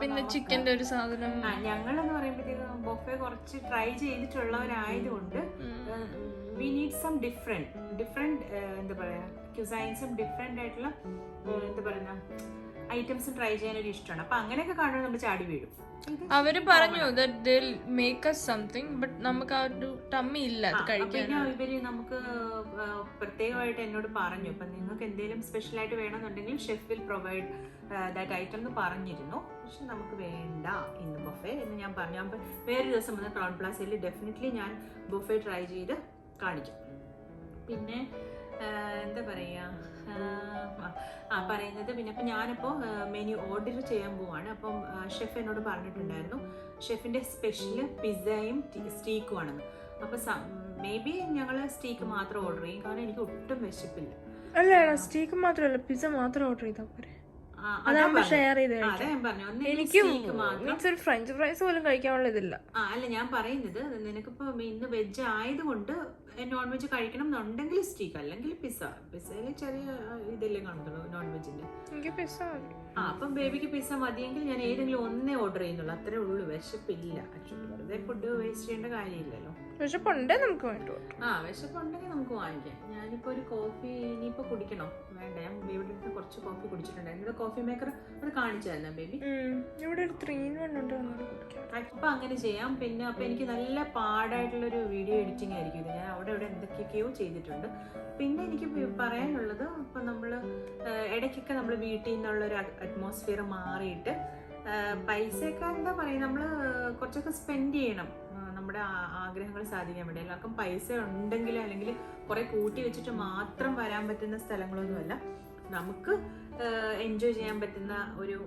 പിന്നെ ചിക്കന്റെ ഒരു സാധനം. ഞങ്ങളെന്ന് പറയുമ്പോഴത്തേക്കും ബൊഫെ കുറച്ച് ട്രൈ ചെയ്തിട്ടുള്ളവരായതുകൊണ്ട് വി നീഡ് സം ഡിഫറെന്റ് എന്താ പറയാ, ക്യുസൈൻസും ഡിഫറെന്റ് ആയിട്ടുള്ള എന്താ പറയുന്ന ഐറ്റംസും ട്രൈ ചെയ്യാൻ ഒരു ഇഷ്ടമാണ്. അപ്പൊ അങ്ങനെയൊക്കെ കാണുമ്പോൾ നമ്മൾ ചാടി വീഴും. അവര് പറഞ്ഞു മേക്ക് us something, but നമുക്ക് ആ ഒരു ടമ്മി ഇല്ല അത് കഴിക്കാൻ. പിന്നെ ഇവര് നമുക്ക് പ്രത്യേകമായിട്ട് എന്നോട് പറഞ്ഞു, ഇപ്പൊ നിങ്ങൾക്ക് എന്തെങ്കിലും സ്പെഷ്യൽ ആയിട്ട് വേണമെന്നുണ്ടെങ്കിൽ chef will provide that item എന്ന് പറഞ്ഞിരുന്നു. പക്ഷെ നമുക്ക് വേണ്ട ഇന്ന് ബൊഫെ എന്ന് ഞാൻ പറഞ്ഞു. അപ്പൊ വേറൊരു ദിവസം വന്ന് ക്രൗൺ പ്ലാസയിൽ ഡെഫിനറ്റ്ലി ഞാൻ ബൊഫെ ട്രൈ ചെയ്ത് കാണിക്കും. പിന്നെ എന്താ പറയാ പറയുന്നത്, പിന്നെ ഇപ്പം ഞാനിപ്പോൾ മെനു ഓർഡർ ചെയ്യാൻ പോവാണ്. അപ്പം ഷെഫ് എന്നോട് പറഞ്ഞിട്ടുണ്ടായിരുന്നു ഷെഫിൻ്റെ സ്പെഷ്യൽ പിസ്സയും സ്റ്റീക്കും ആണെന്ന്. അപ്പോൾ മേ ബി ഞങ്ങൾ സ്റ്റീക്ക് മാത്രം ഓർഡർ ചെയ്യും, കാരണം എനിക്ക് ഒട്ടും വിശപ്പില്ല. അല്ല, സ്റ്റീക്ക് മാത്രമല്ല, പിസ്സ മാത്രം ഓർഡർ ചെയ്താൽ പോരെ. ഷെയർ ചെയ്ത് എനിക്ക് ഒരു ഫ്രഞ്ച് ഫ്രൈസ് പോലും കഴിക്കാനുള്ള ഇതില്ല. അല്ല, ഞാൻ പറയുന്നത് നിനക്കിപ്പോ ഇന്ന് വെജ് ആയതുകൊണ്ട് നോൺ വെജ് കഴിക്കണം എന്നുണ്ടെങ്കിൽ സ്റ്റീക്ക്, അല്ലെങ്കിൽ പിസ്സയില് ചെറിയ ഇതല്ലേ കാണുന്നുള്ളൂ നോൺ വെജിന്റെ. എനിക്ക് പിസ്സ മതി. അപ്പം ബേബിക്ക് പിസ്സ മതിയെങ്കിൽ ഞാൻ ഏതെങ്കിലും ഒന്നേ ഓർഡർ ചെയ്യുന്നുള്ളൂ, അത്രേ ഉള്ളൂ. വിശപ്പില്ല ആക്ച്വലി, വെറുതെ ഫുഡ് വേസ്റ്റ് ചെയ്യേണ്ട കാര്യമില്ലല്ലോ. വിശപ്പുണ്ടേ നമുക്ക് വേണ്ടി വിശപ്പുണ്ടെങ്കിൽ നമുക്ക് വാങ്ങിക്കാം. ഞാനിപ്പോൾ ഒരു കോഫി ഇനിയിപ്പോൾ കുടിക്കണോ വേണ്ട, ഞാൻ ബേബിയുടെ അടുത്ത് കുറച്ച് കോഫി കുടിച്ചിട്ടുണ്ടായിരുന്നു. ഇവിടെ കോഫി മേക്കർ അത് കാണിച്ചായിരുന്നു ബേബി. ഇവിടെ ഒരു 3-in-1 ഉണ്ട്. അപ്പം അങ്ങനെ ചെയ്യാം. പിന്നെ അപ്പം എനിക്ക് നല്ല പാടായിട്ടുള്ളൊരു വീഡിയോ എഡിറ്റിംഗ് ആയിരിക്കും ഇത്. ഞാൻ അവിടെ ഇവിടെ എന്തൊക്കെയൊക്കെയോ ചെയ്തിട്ടുണ്ട്. പിന്നെ എനിക്ക് പറയാനുള്ളത്, ഇപ്പം നമ്മൾ ഇടയ്ക്കൊക്കെ നമ്മൾ വീട്ടിൽ നിന്നുള്ളൊരു അറ്റ്മോസ്ഫിയർ മാറിയിട്ട് പൈസയൊക്കെ എന്താ പറയുക, നമ്മൾ കുറച്ചൊക്കെ സ്പെൻഡ് ചെയ്യണം നമ്മുടെ ആഗ്രഹങ്ങൾ സാധിക്കാൻ വേണ്ടി. എല്ലാവർക്കും പൈസ ഉണ്ടെങ്കിൽ അല്ലെങ്കിൽ കുറെ കൂട്ടി വെച്ചിട്ട് മാത്രം വരാൻ പറ്റുന്ന സ്ഥലങ്ങളൊന്നുമല്ല. നമുക്ക് എൻജോയ് ചെയ്യാൻ പറ്റുന്ന ഒരു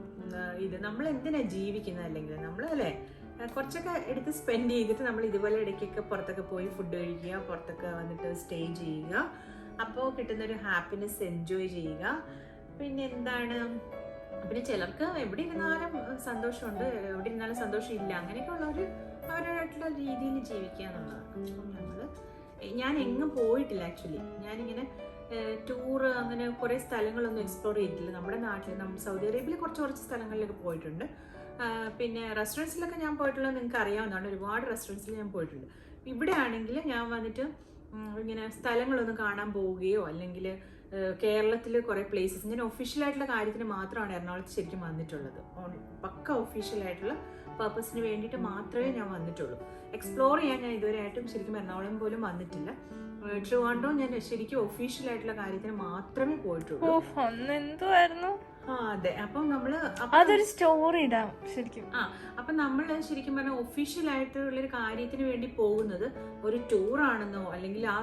ഇത്. നമ്മൾ എന്തിനാ ജീവിക്കുന്നത്? അല്ലെങ്കിൽ നമ്മൾ അല്ലേ കുറച്ചൊക്കെ എടുത്ത് സ്പെൻഡ് ചെയ്തിട്ട് നമ്മൾ ഇതുപോലെ ഇടയ്ക്കൊക്കെ പുറത്തൊക്കെ പോയി ഫുഡ് കഴിക്കുക, പുറത്തൊക്കെ വന്നിട്ട് സ്റ്റേ ചെയ്യുക. അപ്പോൾ കിട്ടുന്നൊരു ഹാപ്പിനെസ് എൻജോയ് ചെയ്യുക. പിന്നെ എന്താണ്, പിന്നെ ചിലർക്ക് എവിടെ ഇരുന്നാലും സന്തോഷമുണ്ട്, എവിടെ ഇരുന്നാലും സന്തോഷം ഇല്ല. അങ്ങനെയൊക്കെ ഉള്ളവർ അവരുമായിട്ടുള്ള രീതിയിൽ ജീവിക്കുക എന്നുള്ളതാണ്. ഞാൻ എങ്ങും പോയിട്ടില്ല ആക്ച്വലി. ഞാനിങ്ങനെ ടൂറ് അങ്ങനെ കുറേ സ്ഥലങ്ങളൊന്നും എക്സ്പ്ലോർ ചെയ്തിട്ടില്ല. നമ്മുടെ നാട്ടിൽ സൗദി അറേബ്യയിൽ കുറച്ച് സ്ഥലങ്ങളിലൊക്കെ പോയിട്ടുണ്ട്. പിന്നെ റെസ്റ്റോറൻറ്റ്സിലൊക്കെ ഞാൻ പോയിട്ടുള്ളത് നിങ്ങൾക്ക് അറിയാവുന്നതാണ്. ഒരുപാട് റെസ്റ്റോറൻറ്റ്സിൽ ഞാൻ പോയിട്ടുണ്ട്. ഇവിടെ ആണെങ്കിൽ ഞാൻ വന്നിട്ട് ഇങ്ങനെ സ്ഥലങ്ങളൊന്നും കാണാൻ പോവുകയോ അല്ലെങ്കിൽ കേരളത്തിൽ കുറേ പ്ലേസസ്, ഞാൻ ഒഫീഷ്യലായിട്ടുള്ള കാര്യത്തിന് മാത്രമാണ് എറണാകുളത്ത് ശരിക്കും വന്നിട്ടുള്ളത്. പക്ക ഒഫീഷ്യലായിട്ടുള്ള പർപ്പസിന് വേണ്ടിയിട്ട് മാത്രമേ ഞാൻ വന്നിട്ടുള്ളൂ. എക്സ്പ്ലോർ ചെയ്യാൻ ഞാൻ ഇതുവരെയായിട്ടും ശരിക്കും എറണാകുളം പോലും വന്നിട്ടില്ല. ട്രിവാൻഡ്രം ഞാൻ ശരിക്കും ഒഫീഷ്യലായിട്ടുള്ള കാര്യത്തിന് മാത്രമേ പോയിട്ടുള്ളൂ. എന്തുവായിരുന്നു? അതെ. അപ്പം നമ്മള് അതൊരു സ്റ്റോറി ഇടാം ശരിക്കും. അപ്പം നമ്മൾ ശരിക്കും പറഞ്ഞാൽ ഒഫീഷ്യലായിട്ടുള്ളൊരു കാര്യത്തിന് വേണ്ടി പോകുന്നത് ഒരു ടൂറാണെന്നോ അല്ലെങ്കിൽ ആ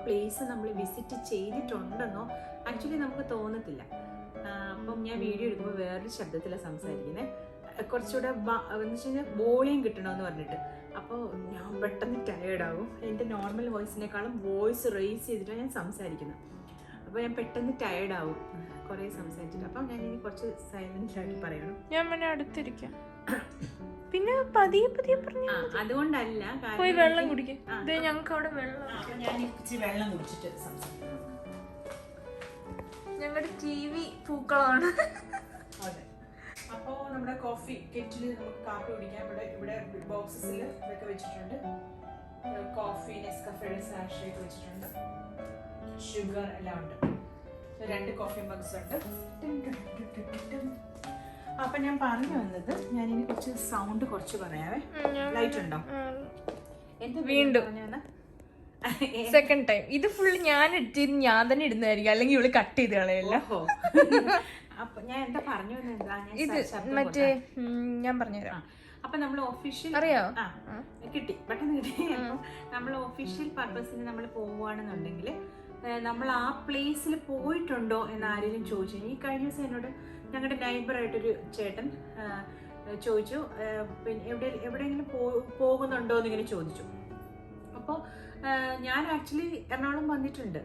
പ്ലേസ് നമ്മൾ വിസിറ്റ് ചെയ്തിട്ടുണ്ടെന്നോ ആക്ച്വലി നമുക്ക് തോന്നത്തില്ല. അപ്പം ഞാൻ വീഡിയോ എടുക്കുമ്പോൾ വേറൊരു ശബ്ദത്തിലാണ് സംസാരിക്കുന്നത്. കുറച്ചുകൂടെ എന്ന് വെച്ച് കഴിഞ്ഞാൽ വോളിയം കിട്ടണമെന്ന് പറഞ്ഞിട്ട്. അപ്പോൾ ഞാൻ പെട്ടെന്ന് ടയേർഡാകും. എൻ്റെ നോർമൽ വോയിസിനേക്കാളും വോയിസ് റേസ് ചെയ്തിട്ടാണ് ഞാൻ സംസാരിക്കുന്നത്. അപ്പോൾ ഞാൻ പെട്ടെന്ന് ടയേർഡാവും കുറേ സംസാരിച്ചിട്ട്. അപ്പം ഞാൻ ഇനി കുറച്ച് സൈലന്റ് ആയിട്ട് പറയണം. ഞാൻ പിന്നെ അടുത്തിരിക്കാം. പിന്നെ പതിയെ പറഞ്ഞു. അതുകൊണ്ടല്ല, പോയി വെള്ളം കുടിക്കും. ഞങ്ങൾക്ക് അവിടെ വെള്ളം, ഞാൻ ഇച്ചിരി വെള്ളം കുടിച്ചിട്ട് സംസാരിക്കും. ഞങ്ങളുടെ TV പൂക്കളാണ്. അതെ. അപ്പോൾ നമ്മുടെ കോഫി കെറ്റിൽ നമുക്ക് കാപ്പി കുടിക്കാം. ഇവിടെ ബോക്സസിൽ ഇതൊക്കെ വെച്ചിട്ടുണ്ട്. കോഫി, നെസ്കഫേയുടെ സാഷയൊക്കെ വെച്ചിട്ടുണ്ട്. ഷുഗർ എല്ലാം ഉണ്ട്. 2 കോഫി മഗ്സ് ഉണ്ട്. അപ്പൊ ഞാൻ പറഞ്ഞു വന്നത്, ഞാനിനി കുറച്ച് സൗണ്ട് കുറച്ച് പറയാവേ. ലൈറ്റ് ഉണ്ടോ? വീണ്ടും സെക്കൻഡ് ടൈം. ഇത് ഫുൾ ഞാൻ എഡിറ്റ് ഞാൻ തന്നെ ഇടുന്നതായിരിക്കും, അല്ലെങ്കിൽ ഇവള് കട്ട് ചെയ്ത് കളയല്ലോ. അപ്പൊ ഞാൻ എന്താ പറഞ്ഞു ഇത് മറ്റേ ഞാൻ പറഞ്ഞുതരാം. അപ്പൊ നമ്മൾ ഒഫീഷ്യൽ അറിയോ? കിട്ടി, പെട്ടെന്ന് കിട്ടി. നമ്മൾ ഒഫീഷ്യൽ പർപ്പസിന് നമ്മൾ പോവുകയാണെന്നുണ്ടെങ്കിൽ നമ്മൾ ആ പ്ലേസിൽ പോയിട്ടുണ്ടോ എന്ന് ആരെങ്കിലും ചോദിച്ചു. ഈ കഴിഞ്ഞ ദിവസം എന്നോട് ഞങ്ങളുടെ നൈബറായിട്ടൊരു ചേട്ടൻ ചോദിച്ചു, പിന്നെ എവിടെയെങ്കിലും പോകുന്നുണ്ടോ എന്നിങ്ങനെ ചോദിച്ചു. അപ്പോൾ ഞാൻ ആക്ച്വലി എറണാകുളം വന്നിട്ടുണ്ട്,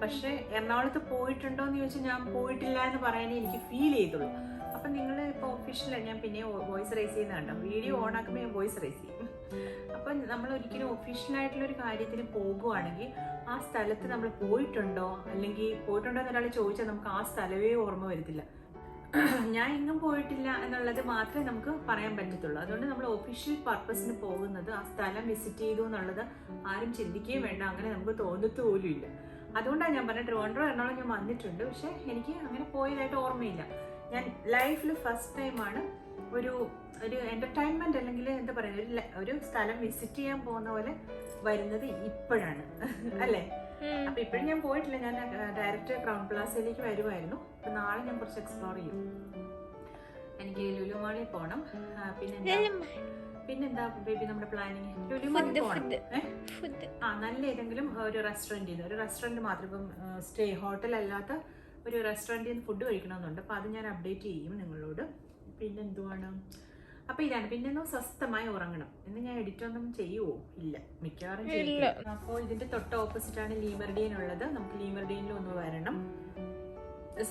പക്ഷെ എറണാകുളത്ത് പോയിട്ടുണ്ടോ എന്ന് ചോദിച്ചാൽ ഞാൻ പോയിട്ടില്ല എന്ന് പറയാനേ എനിക്ക് ഫീൽ ചെയ്തുള്ളൂ. അപ്പം നിങ്ങൾ ഇപ്പോൾ ഒഫീഷ്യലായി ഞാൻ പിന്നെ വോയിസ് റേസ് ചെയ്യുന്ന കണ്ടോ, വീഡിയോ ഓൺ ആക്കുമ്പോൾ ഞാൻ വോയിസ് റേസ് ചെയ്യും. അപ്പം നമ്മൾ ഒരിക്കലും ഒഫീഷ്യലായിട്ടുള്ളൊരു കാര്യത്തിന് പോകുവാണെങ്കിൽ ആ സ്ഥലത്ത് നമ്മൾ പോയിട്ടുണ്ടോ, അല്ലെങ്കിൽ പോയിട്ടുണ്ടോ എന്നൊരാൾ ചോദിച്ചാൽ നമുക്ക് ആ സ്ഥലമേ ഓർമ്മ വരത്തില്ല. ഞാൻ എങ്ങും പോയിട്ടില്ല എന്നുള്ളത് മാത്രമേ നമുക്ക് പറയാൻ പറ്റത്തുള്ളൂ. അതുകൊണ്ട് നമ്മൾ ഒഫീഷ്യൽ പർപ്പസിന് പോകുന്നത് ആ സ്ഥലം വിസിറ്റ് ചെയ്തു എന്നുള്ളത് ആരും ചിന്തിക്കുകയും വേണ്ട, അങ്ങനെ നമുക്ക് തോന്നത്തു പോലും ഇല്ല. അതുകൊണ്ടാണ് ഞാൻ പറഞ്ഞത് ട്രിവാൻഡ്രം എറണാകുളം ഞാൻ വന്നിട്ടുണ്ട്, പക്ഷെ എനിക്ക് അങ്ങനെ പോയതായിട്ട് ഓർമ്മയില്ല. ഞാൻ ലൈഫിൽ ഫസ്റ്റ് ടൈമാണ് ഒരു എന്റർടൈൻമെന്റ് അല്ലെങ്കിൽ എന്താ പറയുക ഒരു സ്ഥലം വിസിറ്റ് ചെയ്യാൻ പോകുന്ന പോലെ വരുന്നത് ഇപ്പോഴാണ് അല്ലേ. അപ്പൊ ഇപ്പോഴും ഞാൻ പോയിട്ടില്ല. ഞാൻ ഡയറക്റ്റ് ക്രൗൺ പ്ലാസയിലേക്ക് വരുമായിരുന്നു. അപ്പൊ നാളെ ഞാൻ കുറച്ച് എക്സ്പ്ലോർ ചെയ്യും. എനിക്ക് ലുലു മാളിൽ പോകണം. പിന്നെന്താ ബേബി നമ്മുടെ പ്ലാനിങ്? ലുലു മാളിൽ പോകണം. നല്ല ഏതെങ്കിലും ഒരു റെസ്റ്റോറൻറ്റ് മാത്രം, ഇപ്പം സ്റ്റേ ഹോട്ടൽ അല്ലാത്ത ഒരു റെസ്റ്റോറൻറ്റിൽ നിന്ന് ഫുഡ് കഴിക്കണമെന്നുണ്ട്. അപ്പോൾ അത് ഞാൻ അപ്ഡേറ്റ് ചെയ്യും നിങ്ങളോട്. പിന്നെന്തുവാണ്, അപ്പോൾ ഇതാണ്. പിന്നെ സ്വസ്ഥമായി ഉറങ്ങണം എന്ന് ഞാൻ എഡിറ്റൊന്നും ചെയ്യുമോ? ഇല്ല, മിക്കവാറും ചെയ്യില്ല. അപ്പോൾ ഇതിന്റെ തൊട്ട് ഓപ്പോസിറ്റാണ് ലീമർഡിയൻ ഉള്ളത്. നമുക്ക് ലീമർഡിയനിൽ ഒന്ന് വരണം.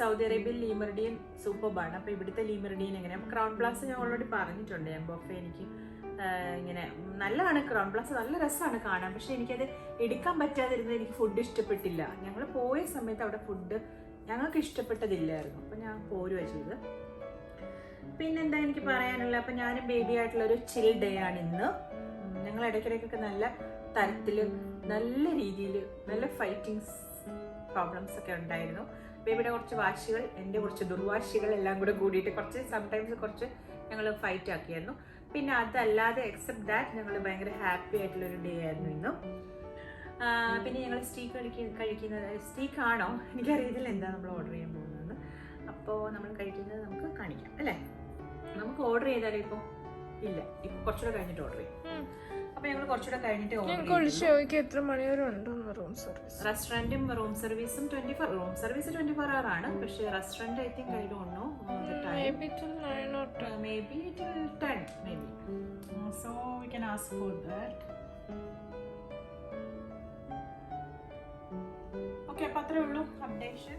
സൗദി അറേബ്യയിൽ ലീമർഡിയൻ സൂപ്പർബാണ്. അപ്പോൾ ഇവിടുത്തെ ലീമർഡിയൻ എങ്ങനെയാണ്? ക്രൗൺ പ്ലാസ ഞാൻ ഓൾറെഡി പറഞ്ഞിട്ടുണ്ട്. ഞാൻ ബൊഫെ എനിക്ക് ഇങ്ങനെ നല്ലതാണ്. ക്രൗൺ പ്ലാസ നല്ല രസമാണ് കാണാൻ, പക്ഷെ എനിക്കത് എടുക്കാൻ പറ്റാതിരുന്നത് എനിക്ക് ഫുഡ് ഇഷ്ടപ്പെട്ടില്ല. ഞങ്ങൾ പോയ സമയത്ത് അവിടെ ഫുഡ് ഞങ്ങൾക്ക് ഇഷ്ടപ്പെട്ടതില്ലായിരുന്നു. അപ്പം ഞാൻ പോരുക ചെയ്ത്. പിന്നെന്താ എനിക്ക് പറയാനുള്ളത്, അപ്പം ഞാനും ബേബി ആയിട്ടുള്ളൊരു ചിൽ ഡേ ആണ് ഇന്ന്. ഞങ്ങൾ ഇടയ്ക്കിടയ്ക്കൊക്കെ നല്ല തരത്തിൽ നല്ല രീതിയിൽ നല്ല ഫൈറ്റിങ്സ് പ്രോബ്ലംസ് ഒക്കെ ഉണ്ടായിരുന്നു. ബേബിയുടെ കുറച്ച് വാശികൾ, എൻ്റെ കുറച്ച് ദുർവാശികൾ എല്ലാം കൂടെ കൂടിയിട്ട് സംടൈംസ് കുറച്ച് ഞങ്ങൾ ഫൈറ്റ് ആക്കിയായിരുന്നു. പിന്നെ അതല്ലാതെ എക്സെപ്റ്റ് ദാറ്റ് ഞങ്ങൾ ഭയങ്കര ഹാപ്പി ആയിട്ടുള്ളൊരു ഡേ ആയിരുന്നു ഇന്നും. പിന്നെ ഞങ്ങൾ കഴിക്കുന്നത് സ്റ്റീക്കാണോ എനിക്കറിയത്തില്ല, എന്താ നമ്മൾ ഓർഡർ ചെയ്യാൻ പോകുന്നത്. അപ്പോൾ നമ്മൾ കഴിക്കുന്നത് നമുക്ക് കാണിക്കാം അല്ലേ. നമുക്ക് ഓർഡർ ചെയ്താലോ? ഇപ്പോൾ ഇല്ല, ഇപ്പം കുറച്ചുകൂടെ കഴിഞ്ഞിട്ട് ഓർഡർ ചെയ്യും. അപ്പോൾ ഞങ്ങൾ കുറച്ചുകൂടെ കഴിഞ്ഞിട്ട് ഓർഡർ എത്ര മണി വരെ ഉണ്ടോന്ന് റൂം സർവീസ്? റെസ്റ്റോറൻറ്റും റൂം സർവീസും 24 റൂം സർവീസ് 24 hour ആണ്. പക്ഷേ restaurant I think I don't know the time. Maybe till 9 or 10. Maybe till 10 maybe. So we can ask for that. Okay, അപ്പോൾ അത്രേ ഉള്ളൂ അപ്ഡേഷൻ.